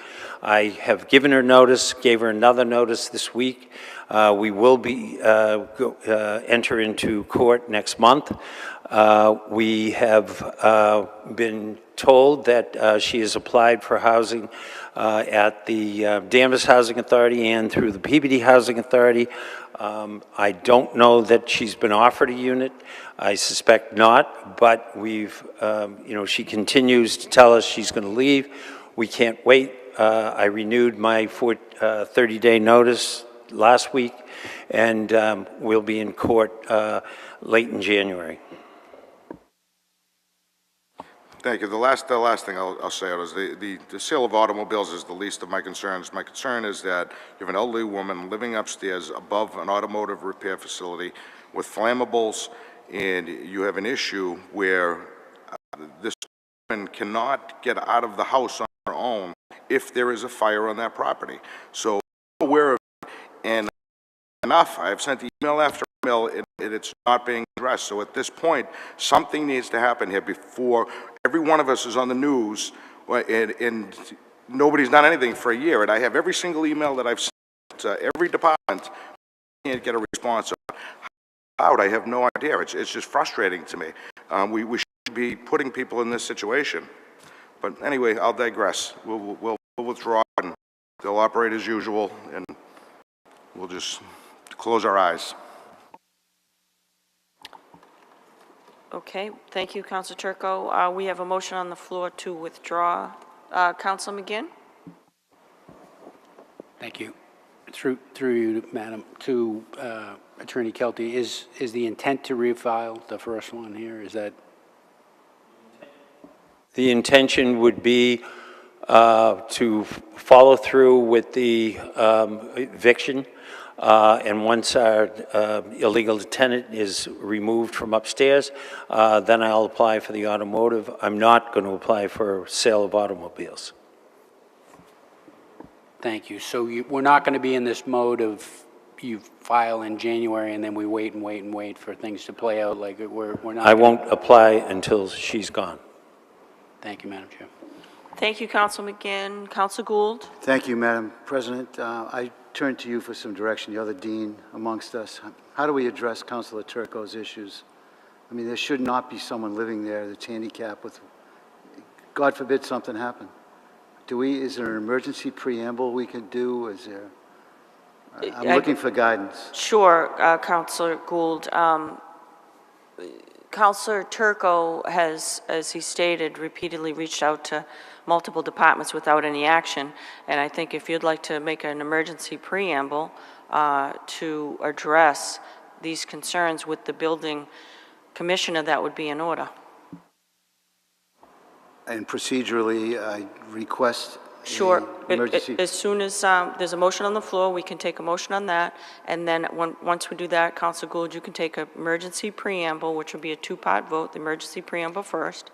I have given her notice, gave her another notice this week. We will be enter into court next month. We have been told that she has applied for housing at the Danvers Housing Authority and through the Peabody Housing Authority. I don't know that she's been offered a unit. I suspect not, but she continues to tell us she's going to leave. We can't wait. I renewed my 30-day notice last week, and we'll be in court late in January. Thank you. The last thing I'll say is the sale of automobiles is the least of my concerns. My concern is that you have an elderly woman living upstairs above an automotive repair facility with flammables, and you have an issue where this woman cannot get out of the house on her own if there is a fire on that property. So I'm aware of it, and enough. I've sent email after email, and it's not being addressed. So at this point, something needs to happen here before every one of us is on the news, and nobody's done anything for a year. And I have every single email that I've sent to every department, can't get a response out. I have no idea. It's just frustrating to me. We should be putting people in this situation. But anyway, I'll digress. We'll withdraw, and they'll operate as usual, and we'll just close our eyes. Okay, thank you, Councilor Turco. We have a motion on the floor to withdraw. Councilor McGinn? Thank you. Through you, Madam, to Attorney Kelty, is the intent to refile the first one here? Is that? The intention would be to follow through with the eviction. And once our illegal tenant is removed from upstairs, then I'll apply for the automotive. I'm not going to apply for sale of automobiles. Thank you. So we're not going to be in this mode of you file in January and then we wait and wait and wait for things to play out, like we're not. I won't apply until she's gone. Thank you, Madam Chair. Thank you, Counsel McGinn. Counsel Gould? Thank you, Madam President. I turn to you for some direction. You're the dean amongst us. How do we address Councilor Turco's issues? I mean, there should not be someone living there that's handicapped with, God forbid something happened. Is there an emergency preamble we could do? Is there, I'm looking for guidance. Sure, Councilor Gould. Councilor Turco has, as he stated, repeatedly reached out to multiple departments without any action. And I think if you'd like to make an emergency preamble to address these concerns with the building commissioner, that would be in order. And procedurally, I request Sure. emergency. As soon as there's a motion on the floor, we can take a motion on that, and then once we do that, Council Gould, you can take an emergency preamble, which will be a two-part vote, the emergency preamble first,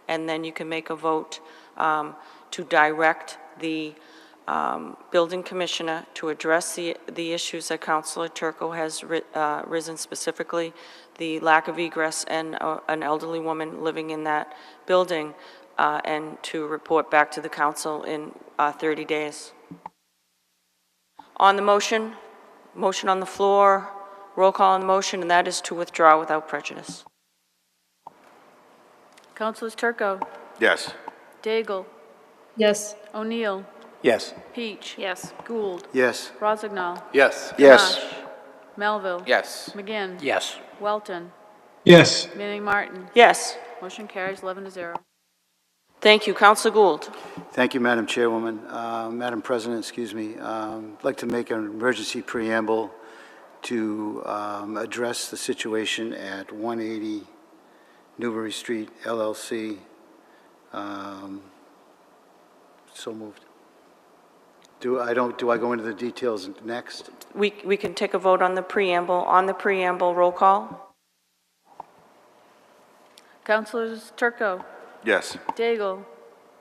and then you can make a vote to direct the building commissioner to address the issues that Councilor Turco has risen, specifically the lack of egress and an elderly woman living in that building, and to report back to the council in 30 days. On the motion on the floor, roll call on the motion, and that is to withdraw without prejudice. Councilors Turco, Yes. Daigle, Yes. O'Neill, Yes. Peach. Yes. Gould, Yes. Rozignol, Yes. Yes. Gamache, Melville. Yes. McGinn. Yes. Welton, Yes. Manning Martin. Yes. Motion carries 11-0. Thank you. Councilor Gould. Thank you, Madam Chairwoman. Madam President, excuse me. I'd like to make an emergency preamble to address the situation at 180 Newbury Street, LLC. So moved. Do I go into the details next? We can take a vote on the preamble. On the preamble, roll call. Councilors Turco, Yes. Daigle,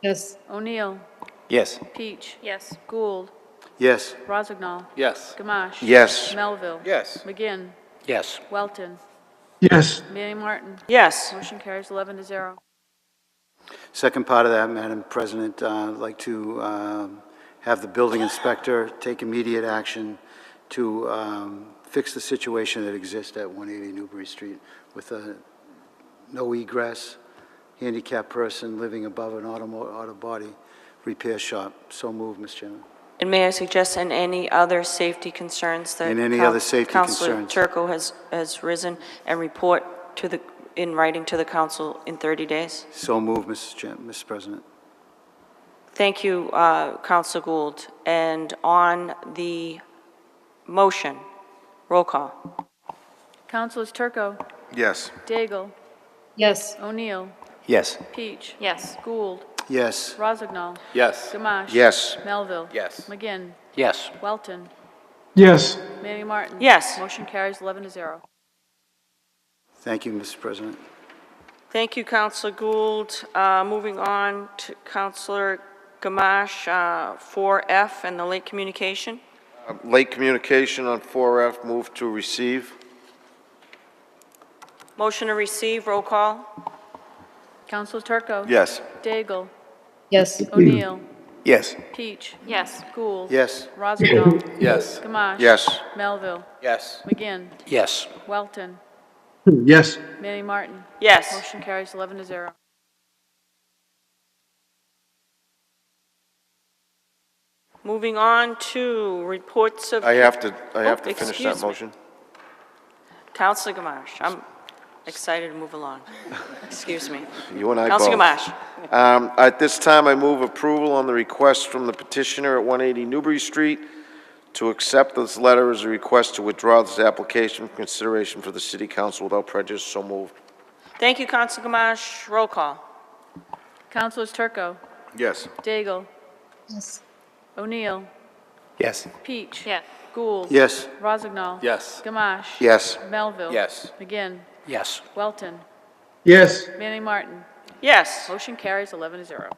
Yes. O'Neill, Yes. Peach. Yes. Gould, Yes. Rozignol, Yes. Gamache. Yes. Melville. Yes. McGinn, Yes. Welton, Yes. Manning Martin. Yes. Motion carries 11-0. Second part of that, Madam President, I'd like to have the building inspector take immediate action to fix the situation that exists at 180 Newbury Street with no egress, handicapped person living above an auto body repair shop. So moved, Mr. Chairman. And may I suggest, and any other safety concerns that And any other safety Councilor concerns. Turco has risen, and report in writing to the council in 30 days? So moved, Mr. President. Thank you, Councilor Gould. And on the motion, roll call. Councilors Turco, Yes. Daigle, Yes. O'Neill, Yes. Peach. Yes. Gould, Yes. Rozignol, Yes. Gamache. Yes. Melville. Yes. McGinn, Yes. Welton, Yes. Manning Martin. Yes. Motion carries 11-0. Thank you, Mr. President. Thank you, Councilor Gould. Moving on to Councilor Gamache, 4F and the late communication. Late communication on 4F, move to receive. Motion to receive, roll call. Councilors Turco. Yes. Daigle, Yes. O'Neill, Yes. Peach. Yes. Gould. Yes. Rozignol, Yes. Gamache. Yes. Melville. Yes. McGinn, Yes. Welton, Yes. Manning Martin. Yes. Motion carries 11-0. Moving on to reports of... I have to Oh, finish excuse that me. motion. Councilor Gamache, I'm excited to move along. Excuse me. You and I both. Councilor Gamache. At this time, I move approval on the request from the petitioner at 180 Newbury Street to accept this letter as a request to withdraw this application from consideration for the city council without prejudice. So moved. Thank you, Councilor Gamache. Roll call. Councilors Turco, Yes. Daigle, Yes. O'Neill, Yes. Peach. Yes. Gould. Yes. Rozignol. Yes. Gamache. Yes. Melville. Yes. McGinn. Yes. Welton. Yes. Manning Martin. Yes. Motion carries 11-0.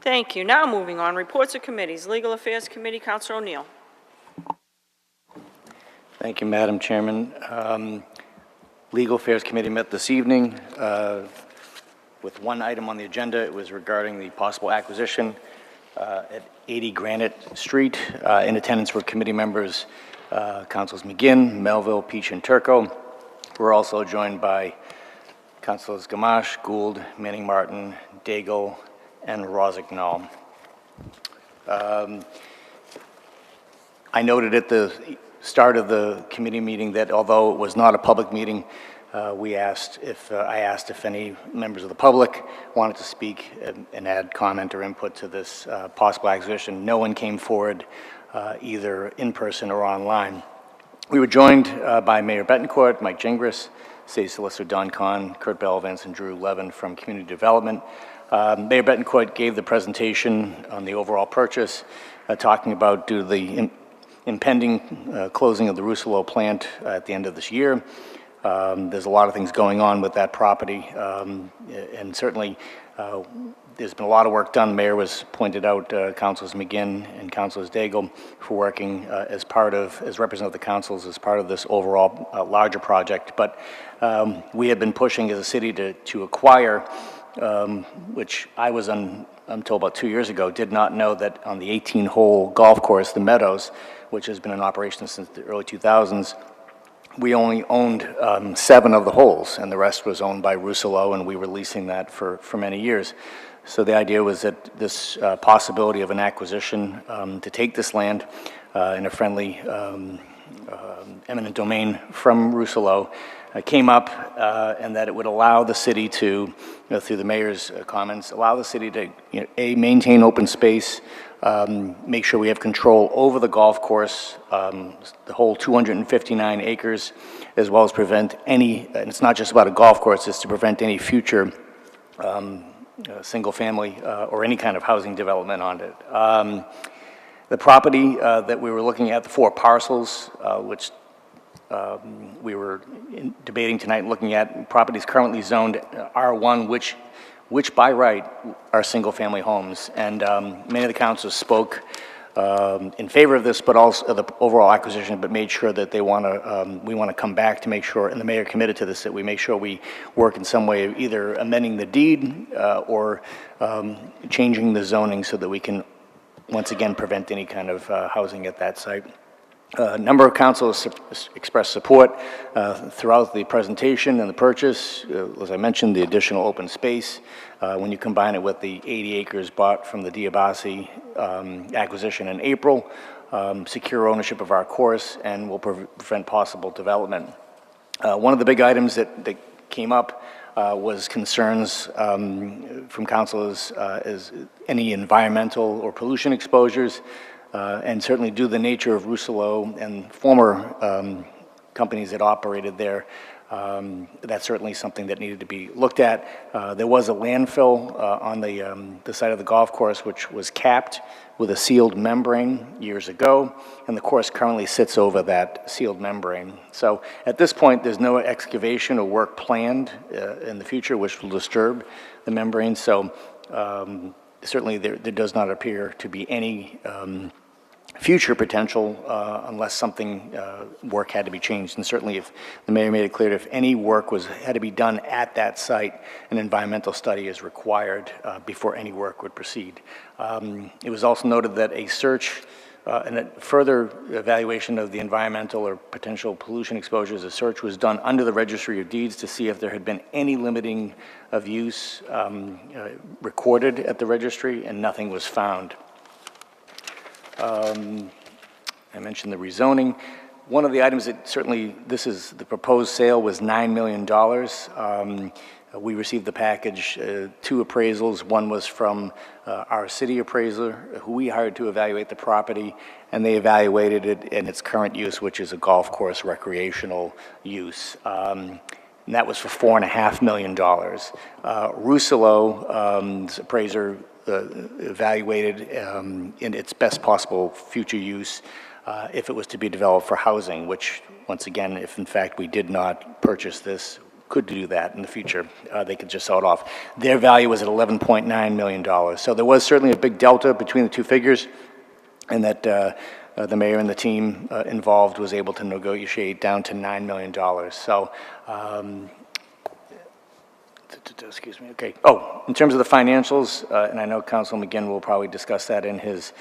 Thank you. Now moving on, reports of committees. Legal Affairs Committee, Councilor O'Neill. Thank you, Madam Chairman. Legal Affairs Committee met this evening with one item on the agenda. It was regarding the possible acquisition at 80 Granite Street. In attendance were committee members, Councilors McGinn, Melville, Peach, and Turco. We're also joined by Councilors Gamache, Gould, Manning Martin, Daigle, and Rozignol. I noted at the start of the committee meeting that although it was not a public meeting, I asked if any members of the public wanted to speak and add comment or input to this possible acquisition. No one came forward, either in person or online. We were joined by Mayor Betancourt, Mike Gingras, City Solicitor Don Kahn, Kurt Belvance, and Drew Levin from Community Development. Mayor Betancourt gave the presentation on the overall purchase, talking about due to the impending closing of the Rousselot plant at the end of this year. There's a lot of things going on with that property, and certainly there's been a lot of work done. The mayor was pointed out, Councilors McGinn and Councilors Daigle, for working as representative of the councils as part of this overall larger project. But we had been pushing as a city to acquire, which I'm told about 2 years ago, did not know that on the 18-hole golf course, the Meadows, which has been in operation since the early 2000s, we only owned 7 of the holes, and the rest was owned by Rousselot, and we were leasing that for many years. So the idea was that this possibility of an acquisition to take this land in a friendly eminent domain from Rousselot came up, and that it would allow the city to, through the mayor's comments, allow the city to, maintain open space, make sure we have control over the golf course, the whole 259 acres, as well as prevent any, and it's not just about a golf course, it's to prevent any future single-family or any kind of housing development on it. The property that we were looking at, the 4 parcels, which we were debating tonight, looking at properties currently zoned R1, which by right are single-family homes. And many of the councils spoke in favor of this, but also the overall acquisition, but made sure that we want to come back to make sure, and the mayor committed to this, that we make sure we work in some way, either amending the deed or changing the zoning so that we can once again prevent any kind of housing at that site. A number of councils expressed support throughout the presentation and the purchase. As I mentioned, the additional open space, when you combine it with the 80 acres bought from the Diabasi acquisition in April, secure ownership of our course, and will prevent possible development. One of the big items that came up was concerns from councilors as any environmental or pollution exposures. And certainly due to the nature of Rousselot and former companies that operated there, that's certainly something that needed to be looked at. There was a landfill on the site of the golf course, which was capped with a sealed membrane years ago, and the course currently sits over that sealed membrane. So at this point, there's no excavation or work planned in the future which will disturb the membrane. So certainly there does not appear to be any future potential unless something, work had to be changed. And certainly if the mayor made it clear that if any work had to be done at that site, an environmental study is required before any work would proceed. It was also noted that a search and a further evaluation of the environmental or potential pollution exposures, a search was done under the Registry of Deeds to see if there had been any limiting of use recorded at the registry, and nothing was found. I mentioned the rezoning. One of the items that certainly, the proposed sale was $9 million. We received the package, 2 appraisals. One was from our city appraiser, who we hired to evaluate the property, and they evaluated it in its current use, which is a golf course recreational use. And that was for $4.5 million. Rousselot's appraiser evaluated in its best possible future use if it was to be developed for housing, which, once again, if in fact we did not purchase this, could do that in the future. They could just sell it off. Their value was at $11.9 million. So there was certainly a big delta between the two figures, and that the mayor and the team involved was able to negotiate down to $9 million. So, excuse me, okay. Oh, in terms of the financials, and I know Council McGinn will probably discuss that in his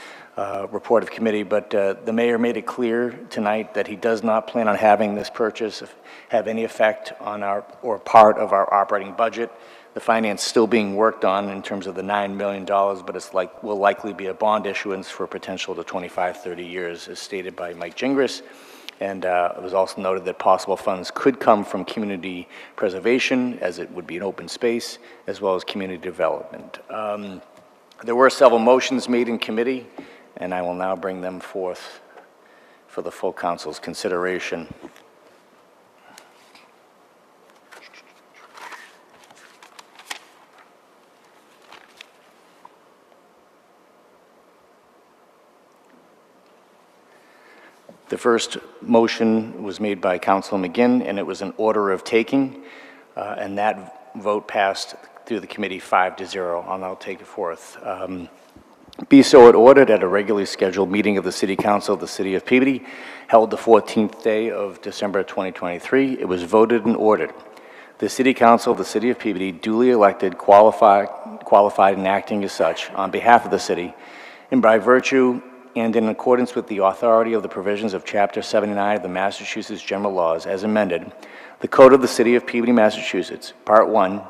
report of committee, but the mayor made it clear tonight that he does not plan on having this purchase have any effect on our, or part of our operating budget. The finance still being worked on in terms of the $9 million, but it's will likely be a bond issuance for potential to 25, 30 years, as stated by Mike Gingras. And it was also noted that possible funds could come from community preservation, as it would be an open space, as well as community development. There were several motions made in committee, and I will now bring them forth for the full council's consideration. The first motion was made by Councilor McGinn, and it was an order of taking, and that vote passed through the committee 5-0, and I'll take it forth. Be so it ordered at a regularly scheduled meeting of the City Council of the City of Peabody, held the 14th day of December 2023, it was voted and ordered. The City Council of the City of Peabody, duly elected, qualified and acting as such, on behalf of the city, and by virtue and in accordance with the authority of the provisions of Chapter 79 of the Massachusetts General Laws as amended, the Code of the City of Peabody, Massachusetts, Part 1,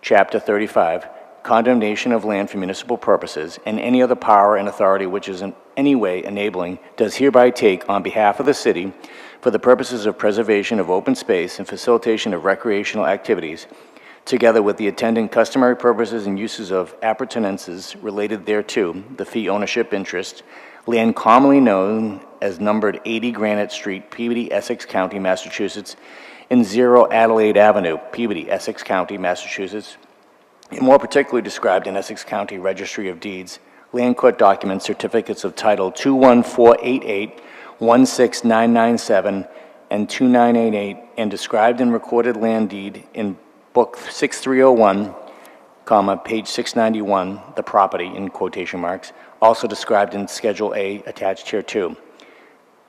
Chapter 35, Condemnation of Land for Municipal Purposes, and any other power and authority which is in any way enabling, does hereby take on behalf of the city, for the purposes of preservation of open space and facilitation of recreational activities, together with the attendant customary purposes and uses of appurtenances related thereto, the fee ownership interest, land commonly known as numbered 80 Granite Street, Peabody, Essex County, Massachusetts, and 0 Adelaide Avenue, Peabody, Essex County, Massachusetts, and more particularly described in Essex County Registry of Deeds, Land Court Documents, Certificates of Title 21488, 16997, and 2988, and described in recorded land deed in Book 6301, page 691, the property, in quotation marks, also described in Schedule A, attached here too.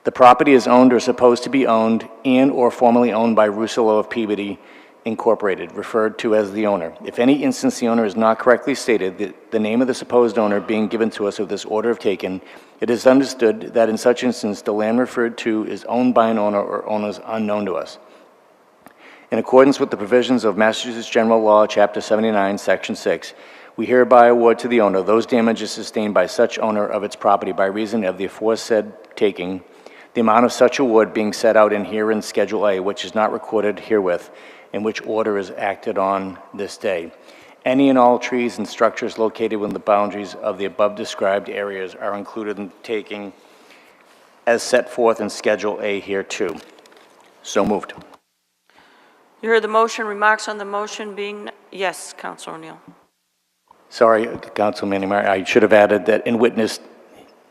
The property is owned or supposed to be owned and or formerly owned by Rousselot of Peabody, Incorporated, referred to as the owner. If any instance the owner is not correctly stated, the name of the supposed owner being given to us of this order of taken, it is understood that in such instance the land referred to is owned by an owner or owners unknown to us. In accordance with the provisions of Massachusetts General Law, Chapter 79, Section 6, we hereby award to the owner those damages sustained by such owner of its property by reason of the aforesaid taking, the amount of such award being set out in herein Schedule A, which is not recorded herewith, in which order is acted on this day. Any and all trees and structures located within the boundaries of the above described areas are included in taking as set forth in Schedule A here too. So moved. You heard the motion. Remarks on the motion being, yes, Councilor O'Neill. Sorry, Councilman, I should have added that in witness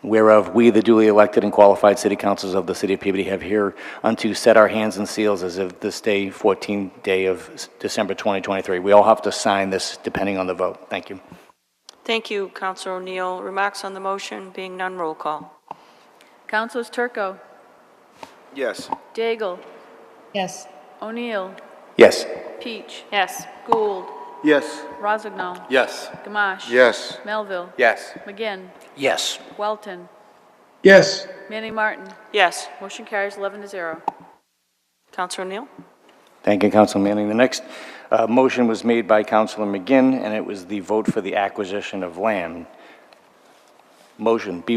whereof we, the duly elected and qualified city councils of the city of Peabody, have hereunto set our hands and seals as of this day, 14th day of December 2023. We all have to sign this depending on the vote. Thank you. Thank you, Councilor O'Neill. Remarks on the motion being none, roll call. Councilors Turco, Yes. Daigle, Yes. O'Neill, Yes. Peach, Yes. Gould, Yes. Rossignol, Yes. Gamache. Yes. Melville, Yes. McGinn, Yes. Welton, Yes. Manning Martin. Yes. Motion carries 11-0. Councilor O'Neill? Thank you, Council Manning. The next motion was made by Councilor McGinn, and it was the vote for the acquisition of land. Motion, be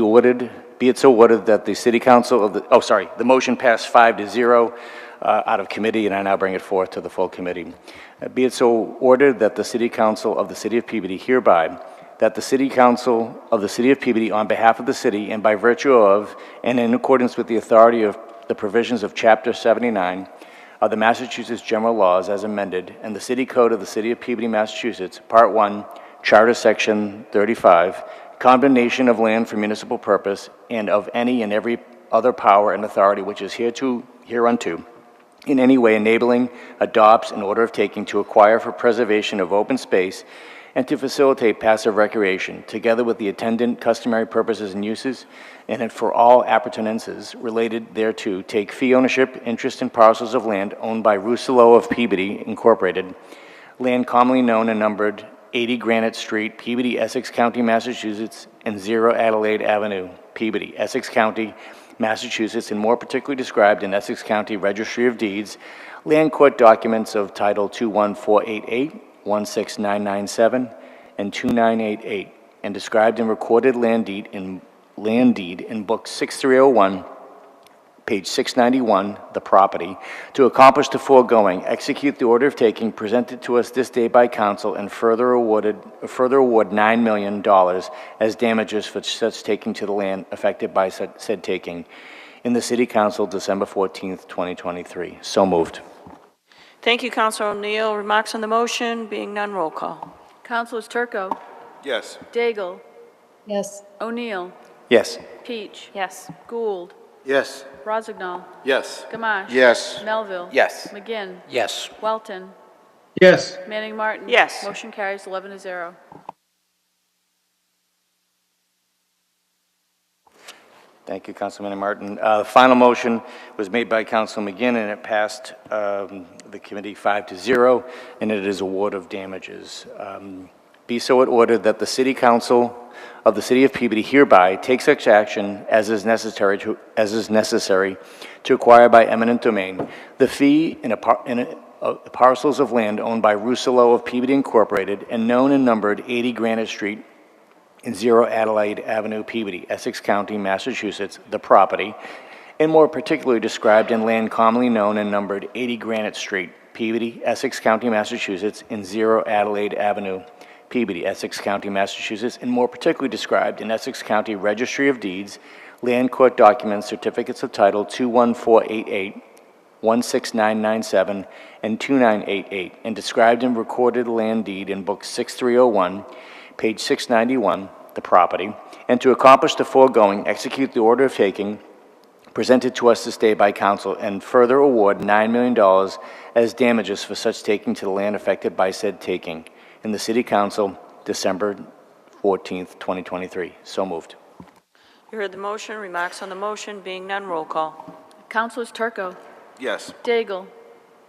it so ordered that the City Council of the motion passed 5-0 out of committee, and I now bring it forth to the full committee. Be it so ordered that the City Council of the City of Peabody hereby, that the City Council of the City of Peabody, on behalf of the city and by virtue of, and in accordance with the authority of the provisions of Chapter 79 of the Massachusetts General Laws as amended, and the City Code of the City of Peabody, Massachusetts, Part 1, Charter Section 35, condemnation of land for municipal purpose, and of any and every other power and authority which is hereunto, in any way enabling, adopts an order of taking to acquire for preservation of open space and to facilitate passive recreation, together with the attendant customary purposes and uses, and for all appurtenances related thereto, take fee ownership, interest in parcels of land owned by Rousselot of Peabody, Incorporated, land commonly known and numbered 80 Granite Street, Peabody, Essex County, Massachusetts, and 0 Adelaide Avenue, Peabody, Essex County, Massachusetts, and more particularly described in Essex County Registry of Deeds, land court documents of Title 21488, 16997, and 2988, and described in recorded land deed in Book 6301, page 691, the property, to accomplish the foregoing, execute the order of taking presented to us this day by council, and further award $9 million as damages for such taking to the land affected by said taking. In the City Council, December 14th, 2023. So moved. Thank you, Councilor O'Neill. Remarks on the motion? Being none, roll call. Councilors Turco, Yes. Daigle, Yes. O'Neill, Yes. Peach, Yes. Gould, Yes. Rozignol, Yes. Gamache. Yes. Melville. Yes. McGinn. Yes. Welton. Yes. Manning Martin. Yes. Motion carries 11-0. Thank you, Councilman Martin. The final motion was made by Council McGinn, and it passed the committee 5-0, and it is award of damages. Be so it ordered that the City Council of the City of Peabody hereby take such action as is necessary to acquire by eminent domain the fee in parcels of land owned by Rousselot of Peabody Incorporated and known and numbered 80 Granite Street in 0 Adelaide Avenue, Peabody, Essex County, Massachusetts, the property, and more particularly described in land commonly known and numbered 80 Granite Street, Peabody, Essex County, Massachusetts, in 0 Adelaide Avenue, Peabody, Essex County, Massachusetts, and more particularly described in Essex County Registry of Deeds, land court documents, certificates of title 21488, 16997, and 2988, and described in recorded land deed in Book 6301, page 691, the property, and to accomplish the foregoing, execute the order of taking presented to us this day by council, and further award $9 million as damages for such taking to the land affected by said taking. In the City Council, December 14th, 2023. So moved. You heard the motion. Remarks on the motion? Being none, roll call. Councilors Turco, Yes. Daigle,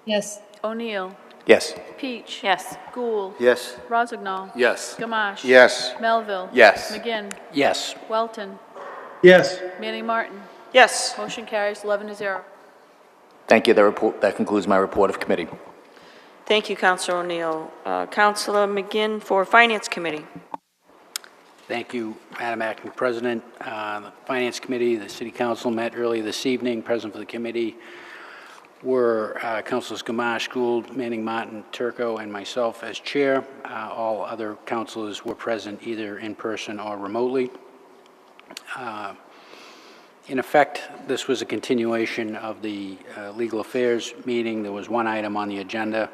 Yes. O'Neill, Yes. Peach. Yes. Gould. Yes. Rozignol. Yes. Gamache. Yes. Melville. Yes. McGinn. Yes. Welton. Yes. Manning Martin. Yes. Motion carries 11-0. Thank you. That concludes my report of committee. Thank you, Councilor O'Neill. Councilor McGinn for Finance Committee. Thank you, Madam Acting President. The Finance Committee, the City Council met earlier this evening. Present for the committee were Councilors Gamache, Gould, Manning Martin, Turco, and myself as chair. All other councilors were present either in person or remotely. In effect, this was a continuation of the Legal Affairs meeting. There was one item on the agenda,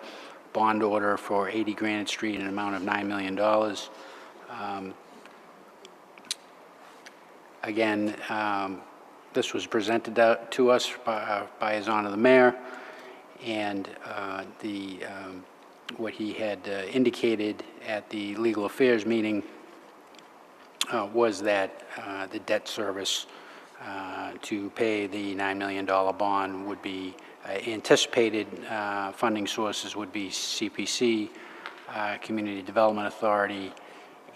bond order for 80 Granite Street in an amount of $9 million. Again, this was presented to us by His Honor the Mayor, and what he had indicated at the Legal Affairs meeting was that the debt service to pay the $9 million bond would be anticipated funding sources would be CPC, Community Development Authority,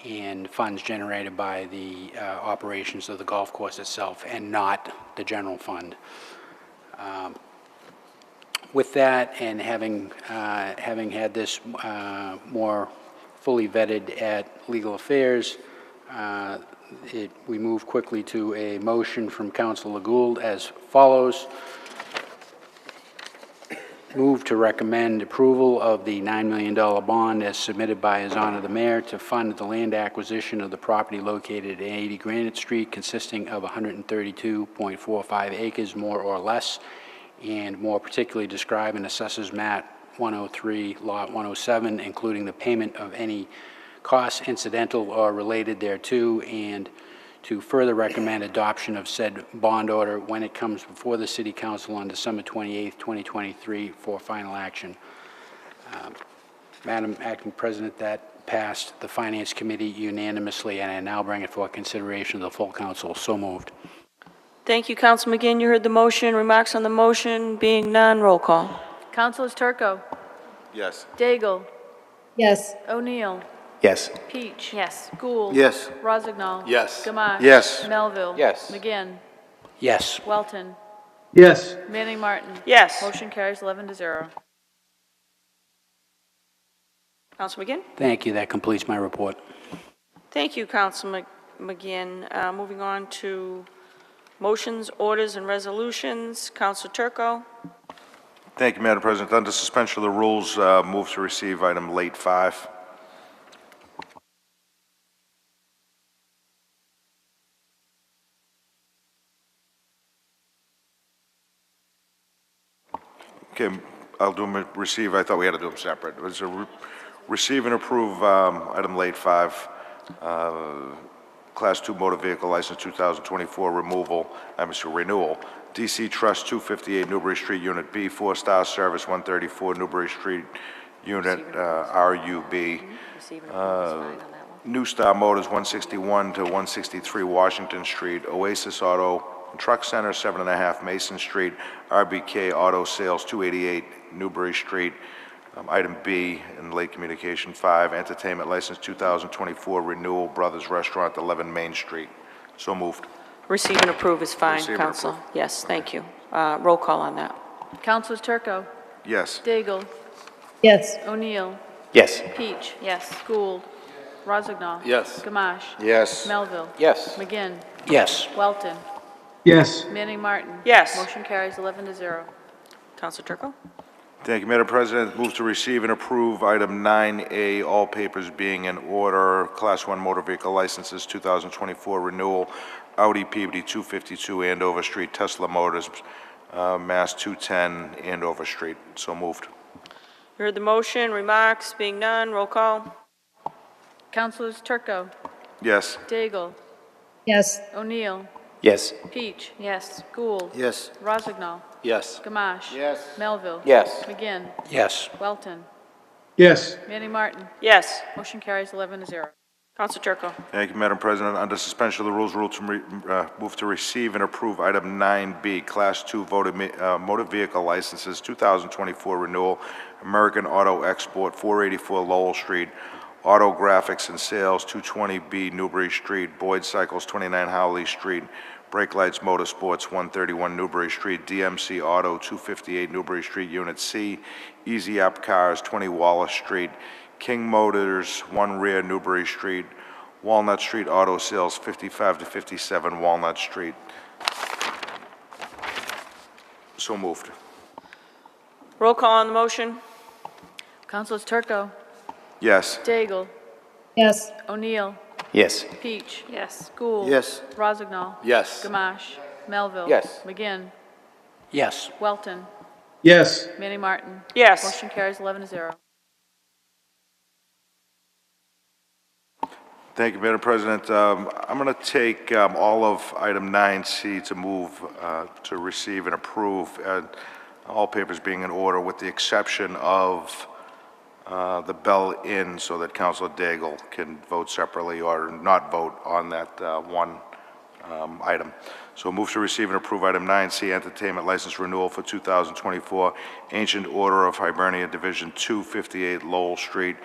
and funds generated by the operations of the golf course itself, and not the general fund. With that, and having had this more fully vetted at Legal Affairs, we move quickly to a motion from Councilor Gould as follows. Move to recommend approval of the $9 million bond as submitted by His Honor the Mayor to fund the land acquisition of the property located at 80 Granite Street, consisting of 132.45 acres, more or less, and more particularly described in Assessors Map 103, Lot 107, including the payment of any costs incidental or related thereto, and to further recommend adoption of said bond order when it comes before the City Council on December 28th, 2023, for final action. Madam Acting President, that passed the Finance Committee unanimously, and I now bring it for consideration of the full council. So moved. Thank you, Counsel McGinn. You heard the motion. Remarks on the motion? Being none, roll call. Councilors Turco, Yes. Daigle, yes, O'Neill, Yes. Peach. Yes. Gould. Yes. Rozignol. Yes. Gamache. Yes. Melville. Yes. McGinn. Yes. Welton. Yes. Manning Martin. Yes. Motion carries 11-0. Counsel McGinn? Thank you. That completes my report. Thank you, Counsel McGinn. Moving on to motions, orders, and resolutions. Counsel Turco? Thank you, Madam President. Under suspension of the rules, move to receive item late 5. Okay, I'll do them, receive, I thought we had to do them separate. It was a receive and approve item late 5, Class 2 motor vehicle license 2024 renewal. DC Trust 258 Newbury Street, Unit B, 4-star service 134 Newbury Street, Unit RUB. New Star Motors 161 to 163 Washington Street, Oasis Auto Truck Center 7.5 Mason Street, RBK Auto Sales 288 Newbury Street. Item B in late communication 5, entertainment license 2024 Renewal Brothers Restaurant 11 Main Street. So moved. Receive and approve is fine, Receive and Counsel. approve. Yes, thank you. Roll call on that. Councilors Turco, Yes. Daigle, yes, O'Neill, Yes. Peach. Yes. Gould. Rozignol. Yes. Gamache. Yes. Melville. Yes. McGinn. Yes. Welton. Yes. Manning Martin. Yes. Motion carries 11-0. Counsel Turco? Thank you, Madam President. Move to receive and approve item 9A, all papers being in order. Class 1 motor vehicle licenses 2024 renewal, Audi Peabody 252 Andover Street, Tesla Motors, Mass 210 Andover Street. So moved. You heard the motion. Remarks? Being none, roll call. Councilors Turco, Yes. Daigle, yes, O'Neill, Yes. Peach. Yes. Gould. Yes. Rozignol. Yes. Gamache. Yes. Melville. Yes. McGinn. Yes. Welton. Yes. Manning Martin. Yes. Motion carries 11-0. Counsel Turco? Thank you, Madam President. Under suspension of the rules, move to receive and approve item 9B, Class 2 motor vehicle licenses 2024 renewal, American Auto Export 484 Lowell Street, Auto Graphics and Sales 220B Newbury Street, Boyd Cycles 29 Howley Street, Brake Lights Motorsports 131 Newbury Street, DMC Auto 258 Newbury Street, Unit C, Easy Up Cars 20 Wallace Street, King Motors 1 Rear Newbury Street, Walnut Street Auto Sales 55 to 57 Walnut Street. So moved. Roll call on the motion. Councilors Turco, Yes. Daigle, yes, O'Neill, Yes. Peach. Yes. Gould. Yes. Rozignol. Yes. Gamache. Melville. Yes. McGinn. Yes. Welton. Yes. Manning Martin. Yes. Motion carries 11-0. Thank you, Madam President. I'm going to take all of item 9C to move to receive and approve, all papers being in order with the exception of the Bell Inn, so that Councilor Daigle can vote separately or not vote on that one item. So move to receive and approve item 9C, entertainment license renewal for 2024, Ancient Order of Hibernia, Division 258 Lowell Street,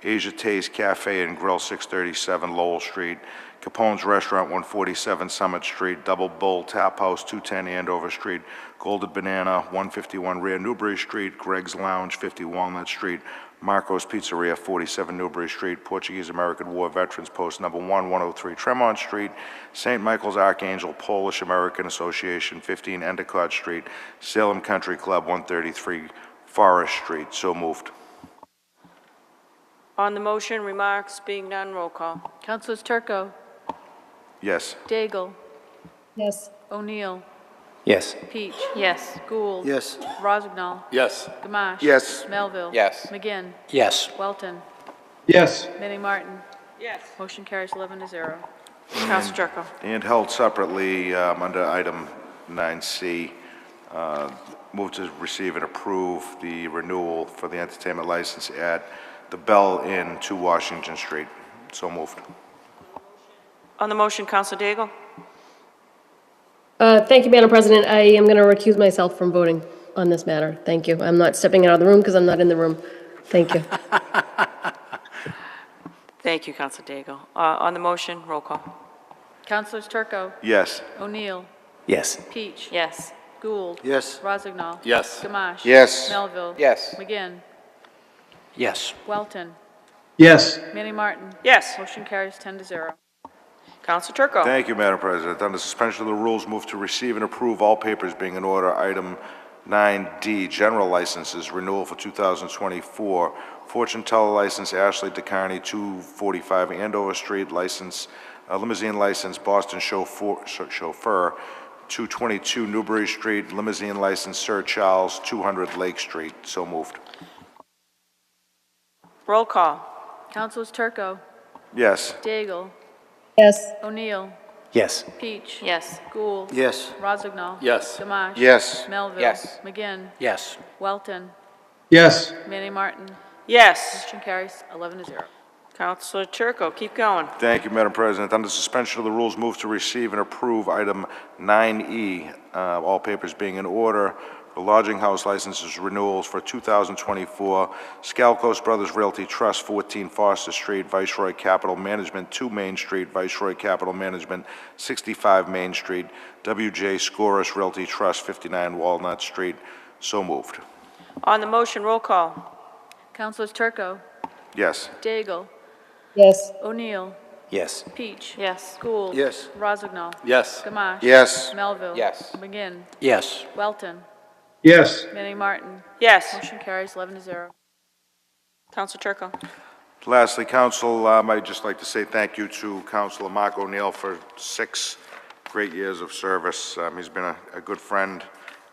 Asia Taste Cafe and Grill 637 Lowell Street, Capone's Restaurant 147 Summit Street, Double Bull Tap House 210 Andover Street, Golden Banana 151 Rear Newbury Street, Greg's Lounge 50 Walnut Street, Marco's Pizzeria 47 Newbury Street, Portuguese American War Veterans Post number 103 Tremont Street, St. Michael's Archangel Polish American Association 15 Endicott Street, Salem Country Club 133 Forest Street. So moved. On the motion, remarks? Being none, roll call. Councilors Turco, Yes. Daigle, yes, O'Neill, Yes. Peach. Yes. Gould. Yes. Rozignol. Yes. Gamache. Yes. Melville. Yes. McGinn. Yes. Welton. Yes. Manning Martin. Yes. Motion carries 11-0. Council Turco. And held separately under item 9C. Move to receive and approve the renewal for the entertainment license at the Bell Inn, 2 Washington Street. So moved. On the motion, Council Daigle. Thank you, Madam President. I am going to recuse myself from voting on this matter. Thank you. I'm not stepping out of the room because I'm not in the room. Thank you. Thank you, Council Daigle. On the motion, roll call. Councilors Turco, Yes. O'Neill, Yes. Peach, Yes. Gould, Yes. Rozignol. Yes. Gamache. Yes. Melville. Yes. McGinn, Yes. Welton, Yes. Manny Martin. Yes. Motion carries 10-0. Council Turco. Thank you, Madam President. Under suspension of the rules, move to receive and approve all papers being in order. Item 9D, general licenses, renewal for 2024. Fortune Teller license, Ashley DeCarney, 245 Andover Street, license, limousine license, Boston Chauffeur, 222 Newbury Street, limousine license, Sir Charles, 200 Lake Street. So moved. Roll call. Councilors Turco, Yes. Daigle, Yes. O'Neill, Yes. Peach. Yes. Gould. Yes. Rozignol. Yes. Gamache. Yes. Melville. Yes. McGinn, Yes. Welton, Yes. Manny Martin. Yes. Motion carries 11-0. Councilor Turco, keep going. Thank you, Madam President. Under suspension of the rules, move to receive and approve item 9E, all papers being in order. The lodging house licenses renewals for 2024. Scalcos Brothers Realty Trust, 14 Foster Street, Viceroy Capital Management, 2 Main Street, Viceroy Capital Management, 65 Main Street, WJ Scoris Realty Trust, 59 Walnut Street. So moved. On the motion, roll call. Councilors Turco, Yes. Daigle, Yes. O'Neill, Yes. Peach. Yes. Gould. Yes. Rozignol. Yes. Gamache. Yes. Melville. Yes. McGinn, Yes. Welton, Yes. Manny Martin. Yes. Motion carries 11-0. Council Turco. Lastly, Council, I'd just like to say thank you to Councilor Mark O'Neill for 6 great years of service. He's been a good friend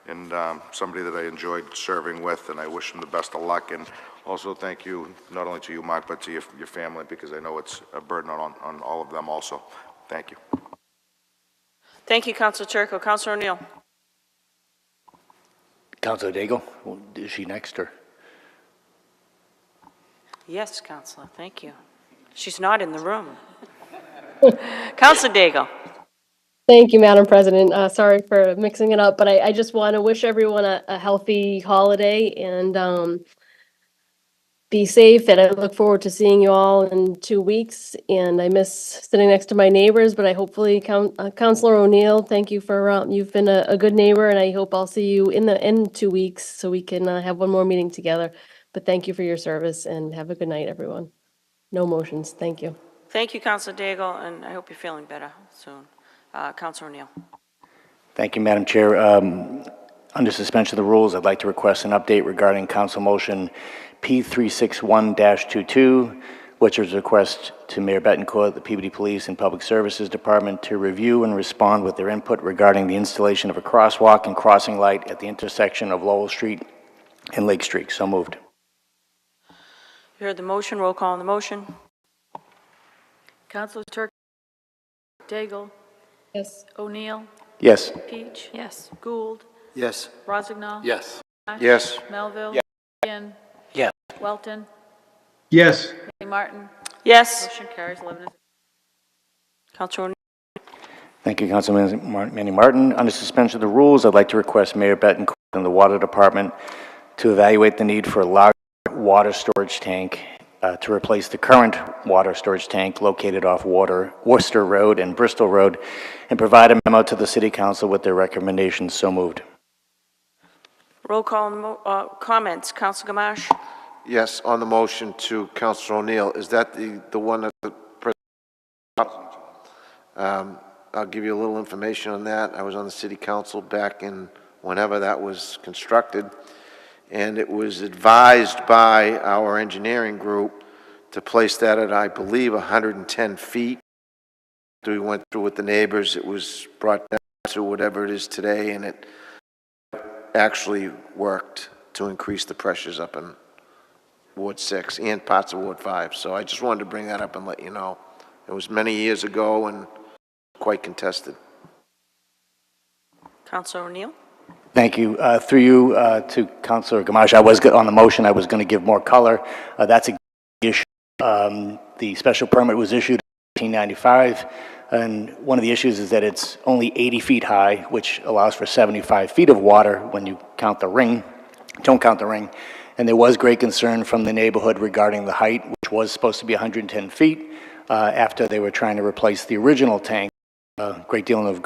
and somebody that I enjoyed serving with, and I wish him the best of luck. And also thank you, not only to you, Mark, but to your family, because I know it's a burden on all of them also. Thank you. Thank you, Council Turco. Councilor O'Neill. Councilor Daigle, is she next, or? Yes, Councilor, thank you. She's not in the room. Councilor Daigle. Thank you, Madam President. Sorry for mixing it up, but I just want to wish everyone a healthy holiday and be safe. And I look forward to seeing you all in 2 weeks. And I miss sitting next to my neighbors, but I hopefully, Councilor O'Neill, thank you for, you've been a good neighbor, and I hope I'll see you in 2 weeks so we can have one more meeting together. But thank you for your service and have a good night, everyone. No motions. Thank you. Thank you, Councilor Daigle, and I hope you're feeling better soon. Councilor O'Neill. Thank you, Madam Chair. Under suspension of the rules, I'd like to request an update regarding Council Motion P361-22, which is a request to Mayor Betancourt, the Peabody Police and Public Services Department to review and respond with their input regarding the installation of a crosswalk and crossing light at the intersection of Lowell Street and Lake Street. So moved. You heard the motion. Roll call on the motion. Councilors Turco, Daigle, Yes. O'Neill, Yes. Peach. Yes. Gould, Yes. Rozignol. Yes. Yes. Melville. McGinn, Yes. Welton, Yes. Manny Martin. Yes. Motion carries 11-0. Councilor O'Neill. Thank you, Councilman Manny Martin. Under suspension of the rules, I'd like to request Mayor Betancourt and the Water Department to evaluate the need for a large water storage tank to replace the current water storage tank located off Worcester Road and Bristol Road, and provide a memo to the City Council with their recommendations. So moved. Roll call on the comments. Councilor Gamache. Yes, on the motion to Councilor O'Neill, is that the one that the President? I'll give you a little information on that. I was on the City Council back in whenever that was constructed, and it was advised by our engineering group to place that at, I believe, 110 feet. We went through with the neighbors. It was brought down to whatever it is today, and it actually worked to increase the pressures up in Ward 6 and parts of Ward 5. So I just wanted to bring that up and let you know. It was many years ago, and quite contested. Counselor O'Neill? Thank you. Through you to Councilor Gamache, on the motion, I was going to give more color. That's a issue. The special permit was issued in 1995, and one of the issues is that it's only 80 feet high, which allows for 75 feet of water when you count the ring, don't count the ring. And there was great concern from the neighborhood regarding the height, which was supposed to be 110 feet, after they were trying to replace the original tank. A great deal of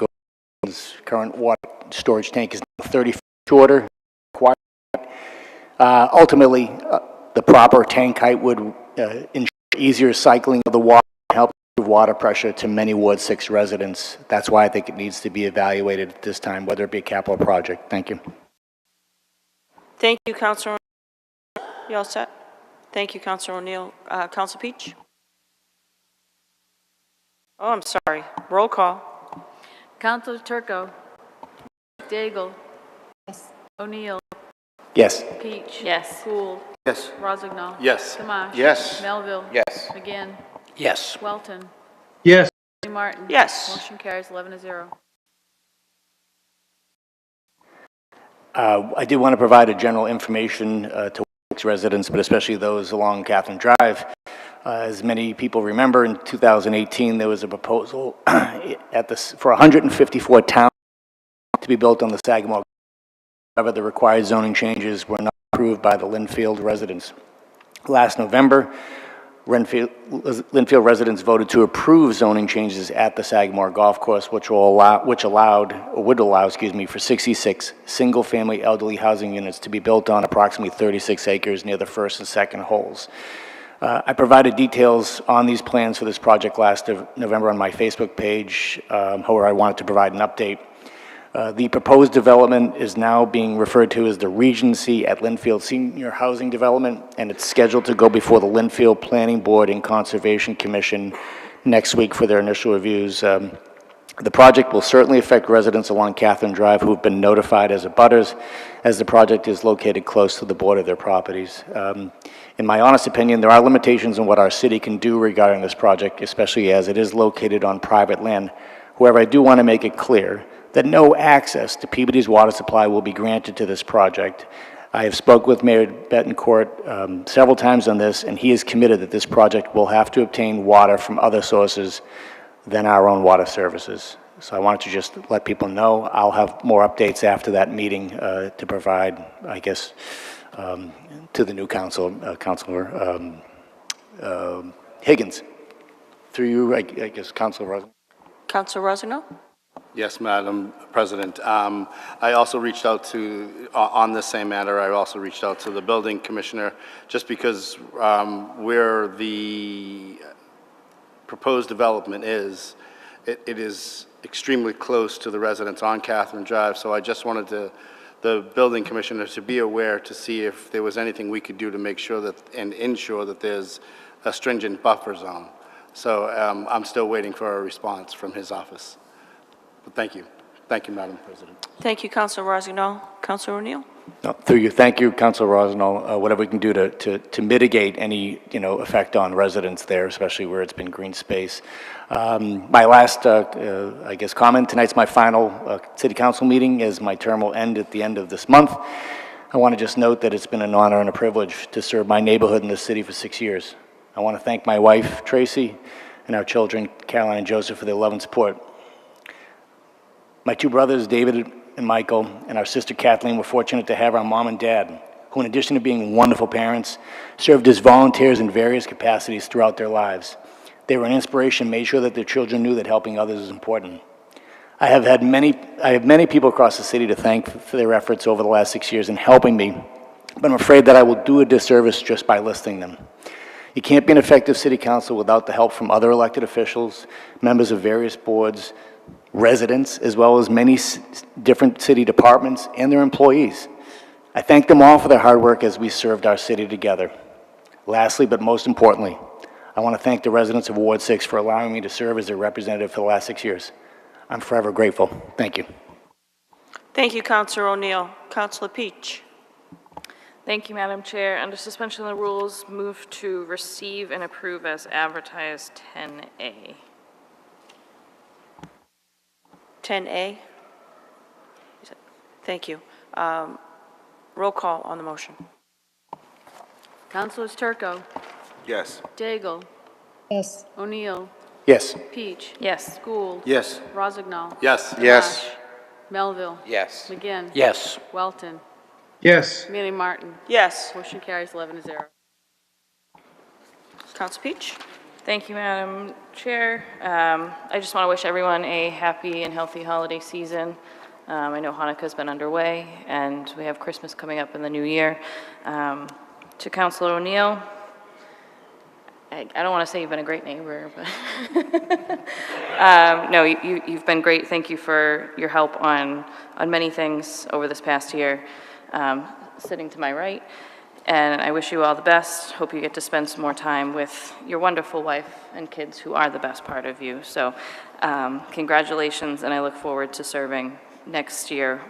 current water storage tank is 30 feet shorter. Ultimately, the proper tank height would ensure easier cycling of the water and help improve water pressure to many Ward 6 residents. That's why I think it needs to be evaluated at this time, whether it be a capital project. Thank you. Thank you, Counselor. You all set? Thank you, Counselor O'Neill. Counselor Peach? Oh, I'm sorry. Roll call. Counselor Turco. Daigle. Yes. O'Neill. Yes. Peach. Yes. Gould. Yes. Rozignol. Yes. Gamache. Yes. Melville. Yes. McGinn. Yes. Welton. Yes. Martin. Yes. Motion carries 11-0. I did want to provide a general information to residents, but especially those along Catherine Drive. As many people remember, in 2018, there was a proposal for 154 towns to be built on the Sagamore. However, the required zoning changes were not approved by the Linfield residents. Last November, Linfield residents voted to approve zoning changes at the Sagamore Golf Course, which would allow, for 66 single-family elderly housing units to be built on approximately 36 acres near the first and second holes. I provided details on these plans for this project last November on my Facebook page. However, I wanted to provide an update. The proposed development is now being referred to as the Regency at Linfield Senior Housing Development, and it's scheduled to go before the Linfield Planning Board and Conservation Commission next week for their initial reviews. The project will certainly affect residents along Catherine Drive who have been notified as abutters, as the project is located close to the border of their properties. In my honest opinion, there are limitations on what our city can do regarding this project, especially as it is located on private land. However, I do want to make it clear that no access to Peabody's water supply will be granted to this project. I have spoken with Mayor Betancourt several times on this, and he is committed that this project will have to obtain water from other sources than our own water services. So I wanted to just let people know. I'll have more updates after that meeting to provide, I guess, to the new Councilor Higgins. Through you, I guess, Councilor Rosen. Counselor Rozignol? Yes, Madam President. I also reached out to, on the same matter, I also reached out to the building commissioner, just because where the proposed development is, it is extremely close to the residents on Catherine Drive, so I just wanted the building commissioner to be aware to see if there was anything we could do to make sure that, and ensure that there's a stringent buffer zone. So I'm still waiting for a response from his office. But thank you. Thank you, Madam President. Thank you, Counselor Rozignol. Counselor O'Neill? No, through you, thank you, Councilor Rosenthal. Whatever we can do to mitigate any effect on residents there, especially where it's been green space. My last, I guess, comment. Tonight's my final City Council meeting, as my term will end at the end of this month. I want to just note that it's been an honor and a privilege to serve my neighborhood in the city for 6 years. I want to thank my wife, Tracy, and our children, Caroline and Joseph, for their love and support. My two brothers, David and Michael, and our sister Kathleen were fortunate to have our mom and dad, who in addition to being wonderful parents, served as volunteers in various capacities throughout their lives. They were an inspiration, made sure that their children knew that helping others is important. I have many people across the city to thank for their efforts over the last 6 years in helping me, but I'm afraid that I will do a disservice just by listing them. You can't be an effective city council without the help from other elected officials, members of various boards, residents, as well as many different city departments and their employees. I thank them all for their hard work as we served our city together. Lastly, but most importantly, I want to thank the residents of Ward 6 for allowing me to serve as their representative for the last 6 years. I'm forever grateful. Thank you. Thank you, Counselor O'Neill. Counselor Peach? Thank you, Madam Chair. Under suspension of the rules, move to receive and approve as advertised 10A. 10A? Thank you. Roll call on the motion. Councilors Turco, Yes. Daigle, Yes. O'Neill, Yes. Peach. Yes. Gould. Yes. Rozignol. Yes. Yes. Gamache. Melville. Yes. McGinn. Yes. Welton. Yes. Manning Martin. Yes. Motion carries 11-0. Counsel Peach? Thank you, Madam Chair. I just want to wish everyone a happy and healthy holiday season. I know Hanukkah's been underway, and we have Christmas coming up in the new year. To Councilor O'Neill, I don't want to say you've been a great neighbor, but no, you've been great. Thank you for your help on many things over this past year, sitting to my right. And I wish you all the best. Hope you get to spend some more time with your wonderful wife and kids who are the best part of you. So congratulations, and I look forward to serving next year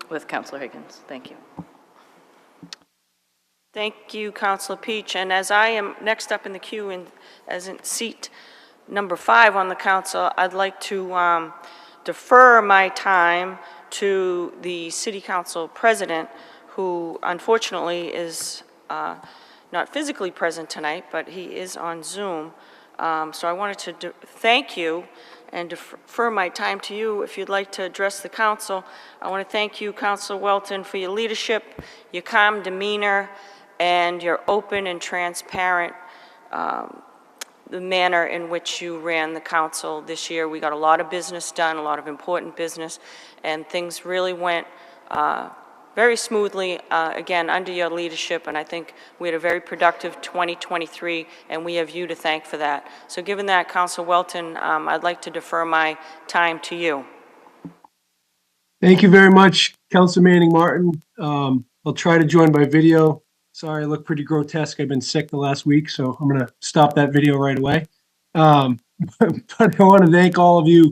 with Councilor Higgins. Thank you. Thank you, Councilor Peach. And as I am next up in the queue as in seat number 5 on the council, I'd like to defer my time to the City Council President, who unfortunately is not physically present tonight, but he is on Zoom. So I wanted to thank you and defer my time to you if you'd like to address the council. I want to thank you, Councilor Welton, for your leadership, your calm demeanor, and your open and transparent the manner in which you ran the council this year. We got a lot of business done, a lot of important business, and things really went very smoothly, again, under your leadership, and I think we had a very productive 2023, and we have you to thank for that. So given that, Councilor Welton, I'd like to defer my time to you. Thank you very much, Councilor Manning Martin. I'll try to join by video. Sorry, I look pretty grotesque. I've been sick the last week, so I'm going to stop that video right away. But I want to thank all of you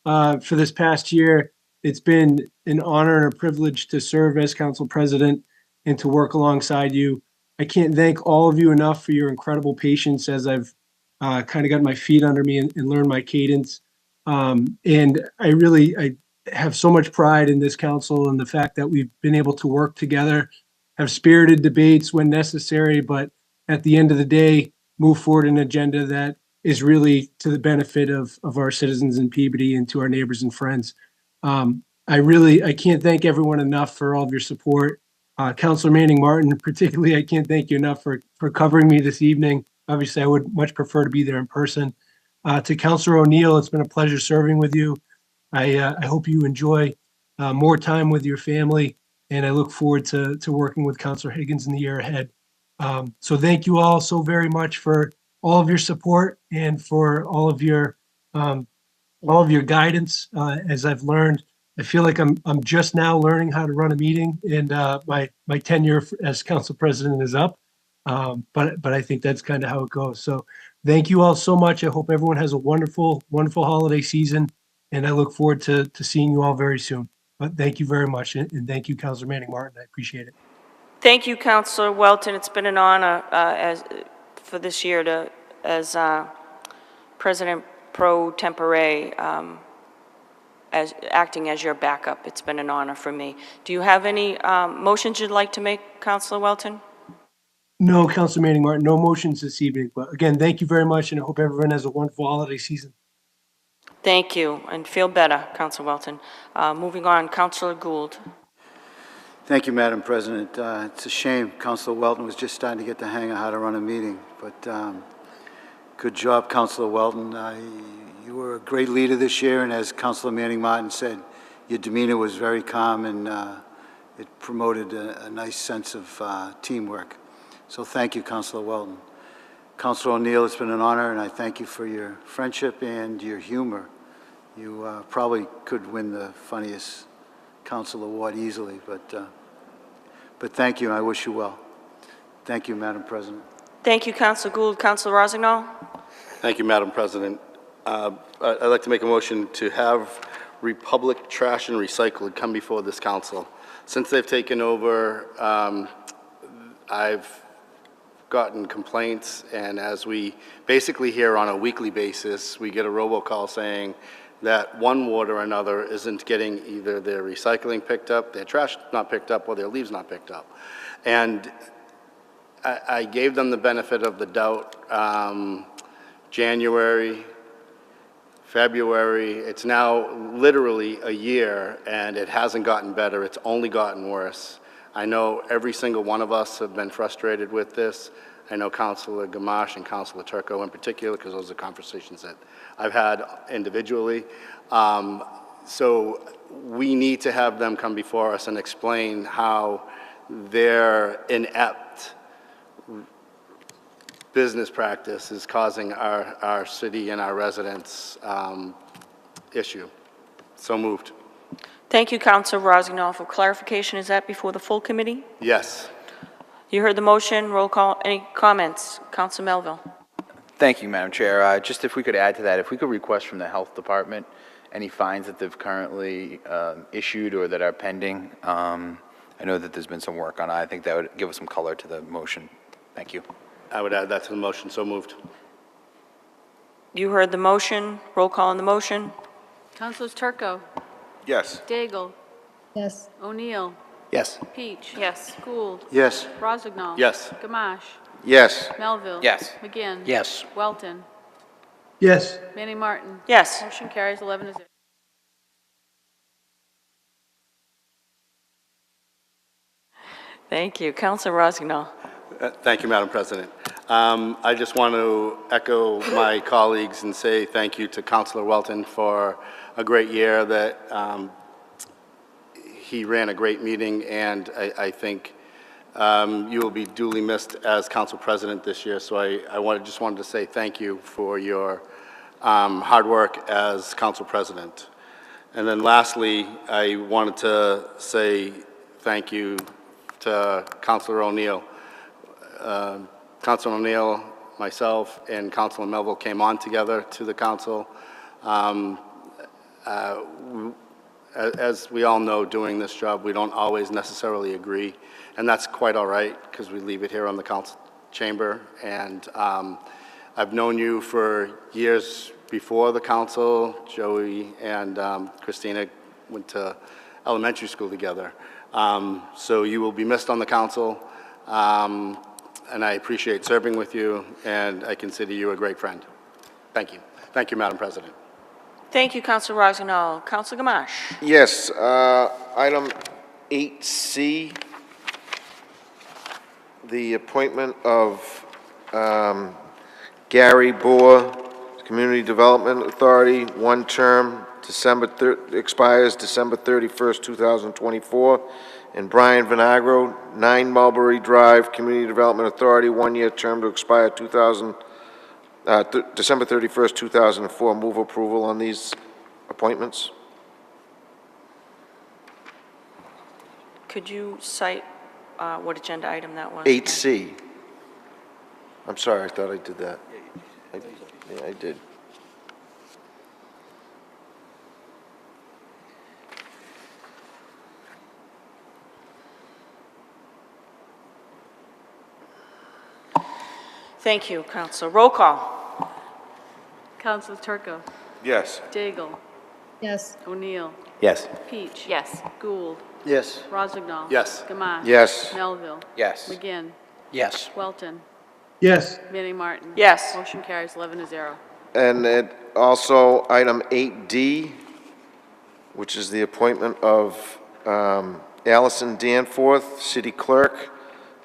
for this past year. It's been an honor and a privilege to serve as council president and to work alongside you. I can't thank all of you enough for your incredible patience as I've kind of got my feet under me and learned my cadence. And I have so much pride in this council and the fact that we've been able to work together, have spirited debates when necessary, but at the end of the day, move forward an agenda that is really to the benefit of our citizens in Peabody and to our neighbors and friends. I can't thank everyone enough for all of your support. Councilor Manning Martin, particularly, I can't thank you enough for covering me this evening. Obviously, I would much prefer to be there in person. To Councilor O'Neill, it's been a pleasure serving with you. I hope you enjoy more time with your family, and I look forward to working with Councilor Higgins in the year ahead. So thank you all so very much for all of your support and for all of your guidance. As I've learned, I feel like I'm just now learning how to run a meeting, and my tenure as council president is up. But I think that's kind of how it goes. So thank you all so much. I hope everyone has a wonderful holiday season, and I look forward to seeing you all very soon. But thank you very much, and thank you, Councilor Manning Martin. I appreciate it. Thank you, Councilor Welton. It's been an honor for this year as President pro tempore, as acting as your backup. It's been an honor for me. Do you have any motions you'd like to make, Councilor Welton? No, Councilor Manning Martin, no motions this evening. But again, thank you very much, and I hope everyone has a wonderful holiday season. Thank you, and feel better, Councilor Welton. Moving on, Councilor Gould. Thank you, Madam President. It's a shame Councilor Welton was just starting to get the hang of how to run a meeting, but good job, Councilor Welton. You were a great leader this year, and as Councilor Manning Martin said, your demeanor was very calm, and it promoted a nice sense of teamwork. So thank you, Councilor Welton. Councilor O'Neill, it's been an honor, and I thank you for your friendship and your humor. You probably could win the funniest council award easily, but thank you, and I wish you well. Thank you, Madam President. Thank you, Councilor Gould. Councilor Rozignol. Thank you, Madam President. I'd like to make a motion to have Republic Trash and Recycle come before this council. Since they've taken over, I've gotten complaints, and as we basically hear on a weekly basis, we get a robocall saying that one ward or another isn't getting either their recycling picked up, their trash not picked up, or their leaves not picked up. And I gave them the benefit of the doubt. January, February, it's now literally a year, and it hasn't gotten better. It's only gotten worse. I know every single one of us have been frustrated with this. I know Councilor Gamache and Councilor Turco in particular, because those are conversations that I've had individually. So we need to have them come before us and explain how their inept business practice is causing our city and our residents issue. So moved. Thank you, Councilor Rossignol. For clarification, is that before the full committee? Yes. You heard the motion. Roll call. Any comments? Councilor Melville. Thank you, Madam Chair. Just if we could add to that, if we could request from the Health Department any fines that they've currently issued or that are pending. I know that there's been some work on it. I think that would give us some color to the motion. Thank you. I would add that to the motion. So moved. You heard the motion. Roll call on the motion. Councilors Turco, Yes. Daigle, Yes. O'Neill, Yes. Peach. Yes. Gould. Yes. Rossignol. Yes. Gamache. Yes. Melville. Yes. McGinn. Yes. Welton. Yes. Manning Martin. Yes. Motion carries 11-0. Thank you. Councilor Rossignol. Thank you, Madam President. I just want to echo my colleagues and say thank you to Councilor Welton for a great year that he ran a great meeting, and I think you will be duly missed as Council President this year. So just wanted to say thank you for your hard work as Council President. And then lastly, I wanted to say thank you to Councilor O'Neill. Councilor O'Neill, myself, and Councilor Melville came on together to the council. As we all know, doing this job, we don't always necessarily agree, and that's quite all right, because we leave it here on the council chamber. And I've known you for years before the council. Joey and Christina went to elementary school together. So you will be missed on the council. And I appreciate serving with you, and I consider you a great friend. Thank you. Thank you, Madam President. Thank you, Councilor Rossignol. Councilor Gamache. Yes, item 8C, the appointment of Gary Boer, Community Development Authority, one term, expires December 31st, 2024. And Brian Vinagro, 9 Mulberry Drive, Community Development Authority, one-year term to expire December 31st, 2004. Move approval on these appointments. Could you cite what agenda item that was? 8C. I'm sorry, I thought I did that. Yeah, I did. Thank you, Councilor. Roll call. Councilor Turco, Yes. Daigle, Yes. O'Neill, Yes. Peach. Yes. Gould. Yes. Rossignol. Yes. Gamache. Yes. Melville. Yes. McGinn. Yes. Welton. Yes. Manning Martin. Yes. Motion carries 11-0. And it also, item 8D, which is the appointment of Allison Danforth, City Clerk,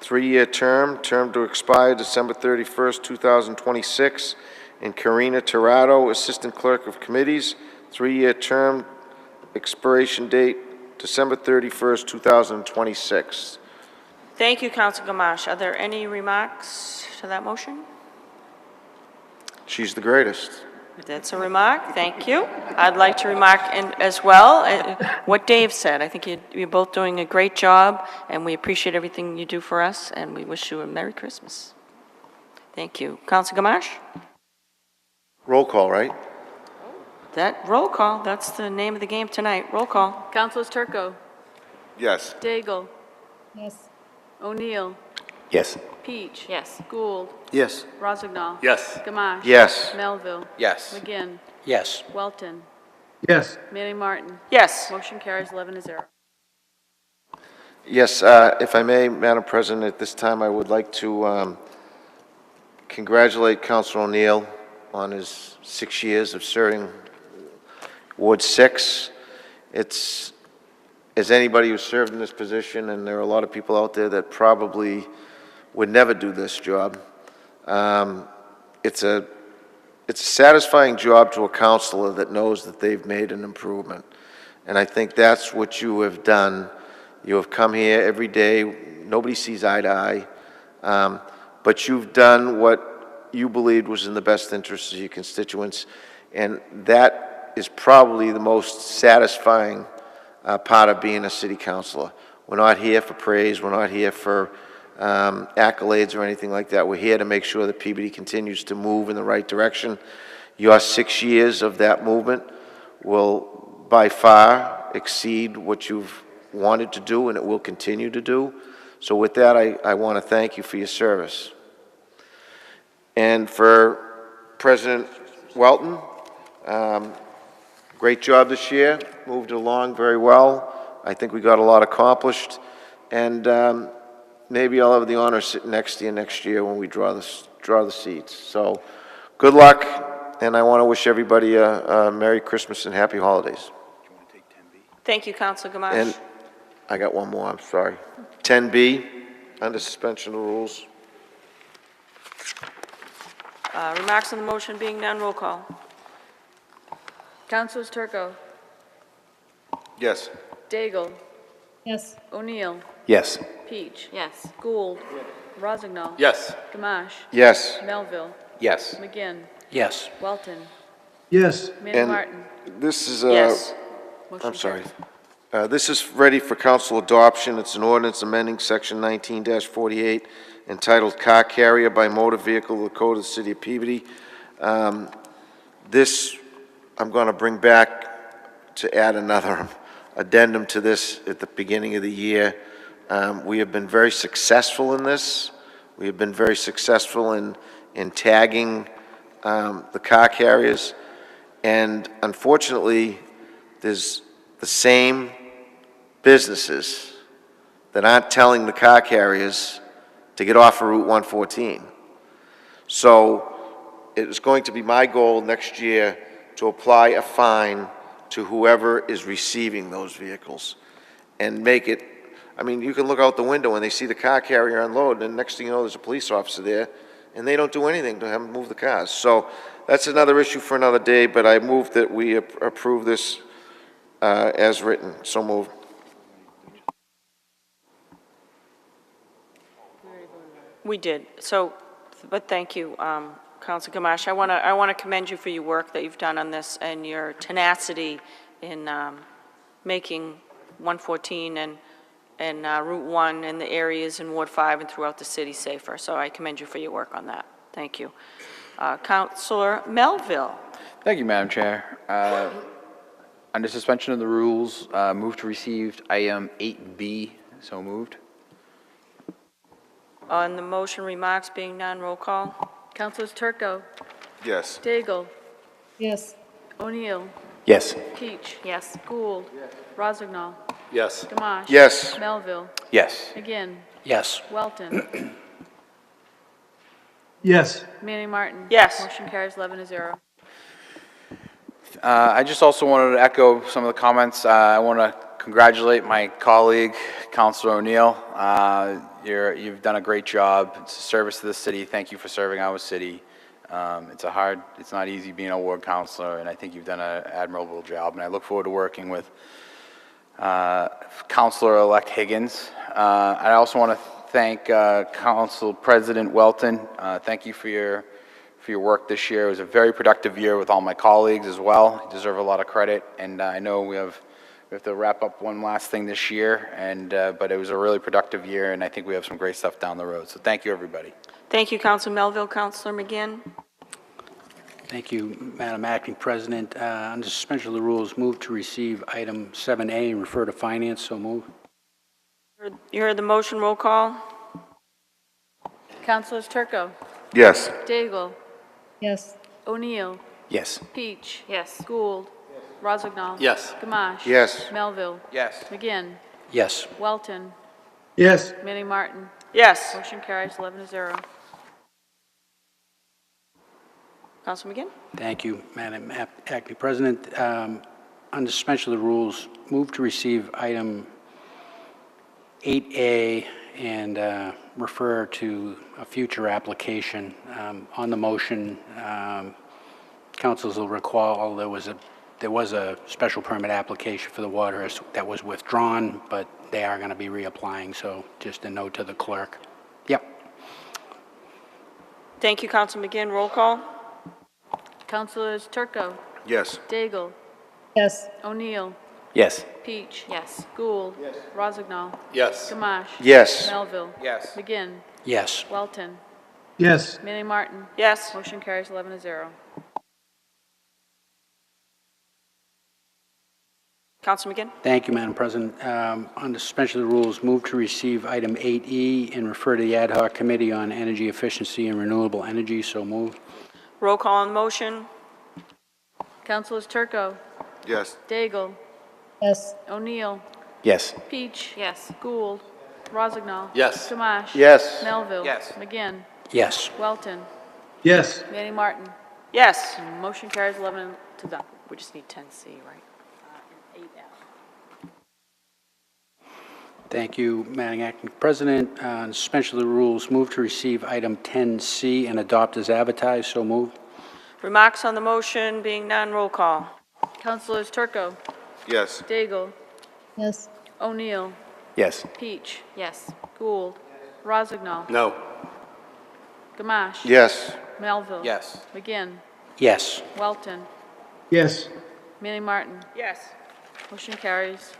3-year term to expire December 31st, 2026. And Karina Tirado, Assistant Clerk of Committees, 3-year term, expiration date December 31st, 2026. Thank you, Councilor Gamache. Are there any remarks to that motion? She's the greatest. That's a remark. Thank you. I'd like to remark as well what Dave said. I think you're both doing a great job, and we appreciate everything you do for us, and we wish you a Merry Christmas. Thank you. Councilor Gamache? Roll call, right? That roll call, that's the name of the game tonight. Roll call. Councilors Turco, Yes. Daigle, Yes. O'Neill, Yes. Peach. Yes. Gould. Yes. Rossignol. Yes. Gamache. Yes. Melville. Yes. McGinn. Yes. Welton. Yes. Manning Martin. Yes. Motion carries 11-0. Yes, if I may, Madam President, at this time, I would like to congratulate Councilor O'Neill on his 6 years of serving Ward 6. It's, as anybody who's served in this position, and there are a lot of people out there that probably would never do this job, it's a satisfying job to a counselor that knows that they've made an improvement. And I think that's what you have done. You have come here every day. Nobody sees eye to eye. But you've done what you believed was in the best interest of your constituents. And that is probably the most satisfying part of being a city councilor. We're not here for praise. We're not here for accolades or anything like that. We're here to make sure that Peabody continues to move in the right direction. Your 6 years of that movement will by far exceed what you've wanted to do, and it will continue to do. So with that, I want to thank you for your service. And for President Welton, great job this year, moved along very well. I think we got a lot accomplished, and maybe I'll have the honor of sitting next to you next year when we draw the seats. So good luck, and I want to wish everybody a Merry Christmas and Happy Holidays. Thank you, Councilor Gamache. And I got one more, I'm sorry. 10B, under suspension of the rules. Remarks on the motion being none, roll call. Councilors Turco, Yes. Daigle, Yes. O'Neill, Yes. Peach. Yes. Gould. Rossignol. Yes. Gamache. Yes. Melville. Yes. McGinn. Yes. Welton. Yes. Manning And Martin. this is Yes. Motion I'm sorry. carries. This is ready for council adoption. It's an ordinance amending section 19-48 entitled Car Carrier by Motor Vehicle of the Code of the City of Peabody. This, I'm going to bring back to add another addendum to this at the beginning of the year. We have been very successful in this. We have been very successful in tagging the car carriers. And unfortunately, there's the same businesses that aren't telling the car carriers to get off of Route 114. So it is going to be my goal next year to apply a fine to whoever is receiving those vehicles and make it, I mean, you can look out the window and they see the car carrier unload, and next thing you know, there's a police officer there, and they don't do anything to have them move the cars. So that's another issue for another day, but I move that we approve this as written. So moved. We did. So, but thank you, Councilor Gamache. I want to commend you for your work that you've done on this and your tenacity in making 114 and Route 1 and the areas in Ward 5 and throughout the city safer. So I commend you for your work on that. Thank you. Councilor Melville. Thank you, Madam Chair. Under suspension of the rules, move to receive item 8B. So moved. On the motion, remarks being none, roll call. Councilors Turco, Yes. Daigle, Yes. O'Neill, Yes. Peach. Yes. Gould. Rossignol. Yes. Gamache. Yes. Melville. Yes. McGinn. Yes. Welton. Yes. Manning Martin. Yes. Motion carries 11-0. I just also wanted to echo some of the comments. I want to congratulate my colleague, Councilor O'Neill. You've done a great job. It's a service to the city. Thank you for serving our city. It's not easy being a ward councilor, and I think you've done an admirable job. And I look forward to working with Councilor-elect Higgins. I also want to thank Council President Welton. Thank you for your work this year. It was a very productive year with all my colleagues as well. You deserve a lot of credit, and I know we have to wrap up one last thing this year, but it was a really productive year, and I think we have some great stuff down the road. So thank you, everybody. Thank you, Councilor Melville. Councilor McGinn. Thank you, Madam Acting President. Under suspension of the rules, move to receive item 7A and refer to finance. So move. You heard the motion, roll call. Councilors Turco, Yes. Daigle, Yes. O'Neill, Yes. Peach. Yes. Gould. Rozignol. Yes. Gamache. Yes. Melville. Yes. McGinn. Yes. Welton. Yes. Manning Martin. Yes. Motion carries 11-0. Council McGinn? Thank you, Madam Acting President. Under suspension of the rules, move to receive item 8A and refer to a future application. On the motion, councils will recall there was a special permit application for the water that was withdrawn, but they are going to be reapplying, so just a note to the clerk. Yep. Thank you, Council McGinn. Roll call? Councilors Turco. Yes. Daigle. Yes. O'Neill. Yes. Peach. Yes. Gould. Yes. Rozignol. Yes. Gamache. Yes. Melville. Yes. McGinn. Yes. Welton. Yes. Manning Martin. Yes. Motion carries 11-0. Council McGinn? Thank you, Madam President. Under suspension of the rules, move to receive item 8E and refer to the Ad hoc Committee on Energy Efficiency and Renewable Energy. So moved. Roll call on the motion? Councilors Turco. Yes. Daigle. Yes. O'Neill. Yes. Peach. Yes. Gould. Rozignol. Yes. Gamache. Yes. Melville. Yes. McGinn. Yes. Welton. Yes. Manning Martin. Yes. Motion carries 11 to 0. We just need 10C, right? 8F. Thank you, Madam Acting President. On suspension of the rules, move to receive item 10C and adopt as advertised. So moved. Remarks on the motion being none, roll call. Councilors Turco. Yes. Daigle. Yes. O'Neill. Yes. Peach. Yes. Gould. Rozignol. No. Gamache. Yes. Melville. Yes. McGinn. Yes. Welton. Yes. Manning Martin. Yes. Motion carries.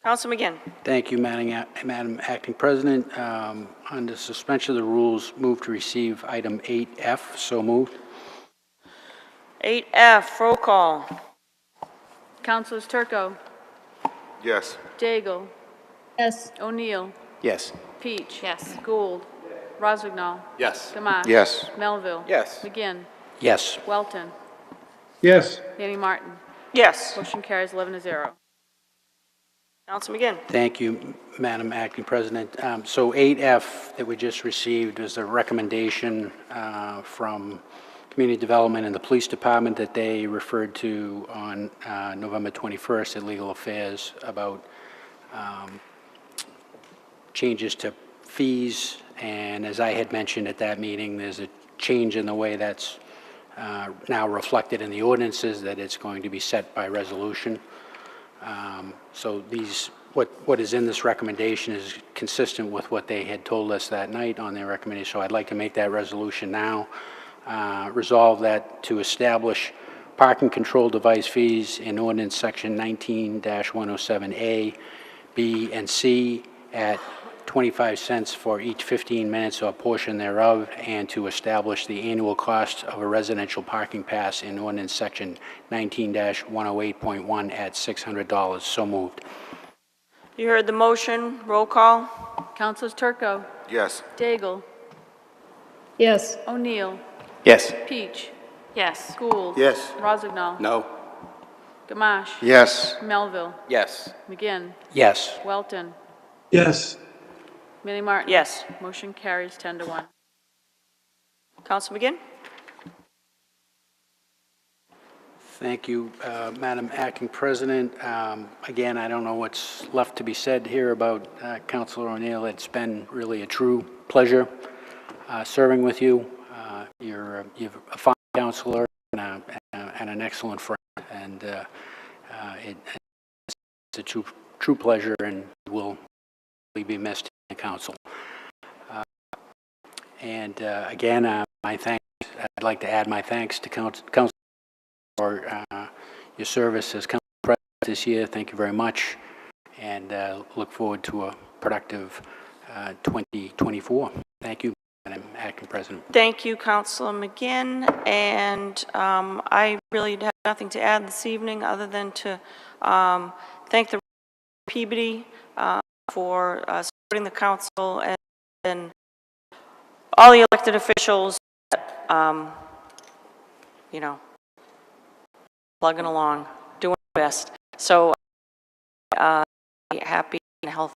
Council McGinn? Thank you, Madam Acting President. Under suspension of the rules, move to receive item 8F. So moved. 8F, roll call. Councilors Turco. Yes. Daigle. Yes. O'Neill. Yes. Peach. Yes. Gould. Rozignol. Yes. Gamache. Yes. Melville. Yes. McGinn. Yes. Welton. Yes. Manning Martin. Yes. Motion carries 11-0. Council McGinn? Thank you, Madam Acting President. So 8F that we just received is a recommendation from Community Development and the Police Department that they referred to on November 21st at Legal Affairs about changes to fees. And as I had mentioned at that meeting, there's a change in the way that's now reflected in the ordinances, that it's going to be set by resolution. So what is in this recommendation is consistent with what they had told us that night on their recommendation. So I'd like to make that resolution now. Resolve that to establish parking control device fees in ordinance section 19-107A, B, and C at 25 cents for each 15 minutes or portion thereof, and to establish the annual cost of a residential parking pass in ordinance section 19-108.1 at $600. So moved. You heard the motion, roll call. Councilors Turco. Yes. Daigle. Yes. O'Neill. Yes. Peach. Yes. Gould. Yes. Rozignol. No. Gamache. Yes. Melville. Yes. McGinn. Yes. Welton. Yes. Manning Martin. Yes. Motion carries 10-1. Council McGinn? Thank you, Madam Acting President. Again, I don't know what's left to be said here about Councilor O'Neill. It's been really a true pleasure serving with you. You're a fine counselor and an excellent friend, and it's a true pleasure, and will be missed in the council. And again, my thanks. I'd like to add my thanks to council for your service as council president this year. Thank you very much, and look forward to a productive 2024. Thank you, Madam Acting President. Thank you, Councilor McGinn, and I really have nothing to add this evening other than to thank the Peabody for supporting the council and all the elected officials that, plugging along, doing our best. So happy and healthy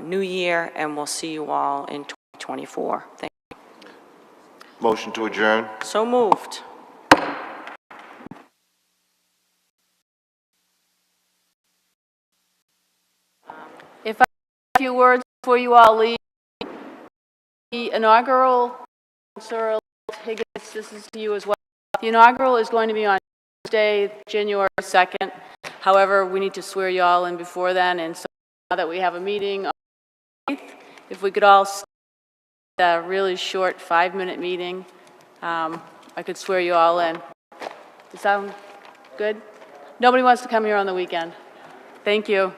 new year, and we'll see you all in 2024. Thank Motion to adjourn. you. So moved. If I have a few words before you all leave, the inaugural, Sir Higgins, this is to you as well. The inaugural is going to be on Tuesday, January 2nd. However, we need to swear you all in before then, and so now that we have a meeting on the 8th, if we could all stay a really short 5-minute meeting, I could swear you all in. Does that sound good? Nobody wants to come here on the weekend. Thank you.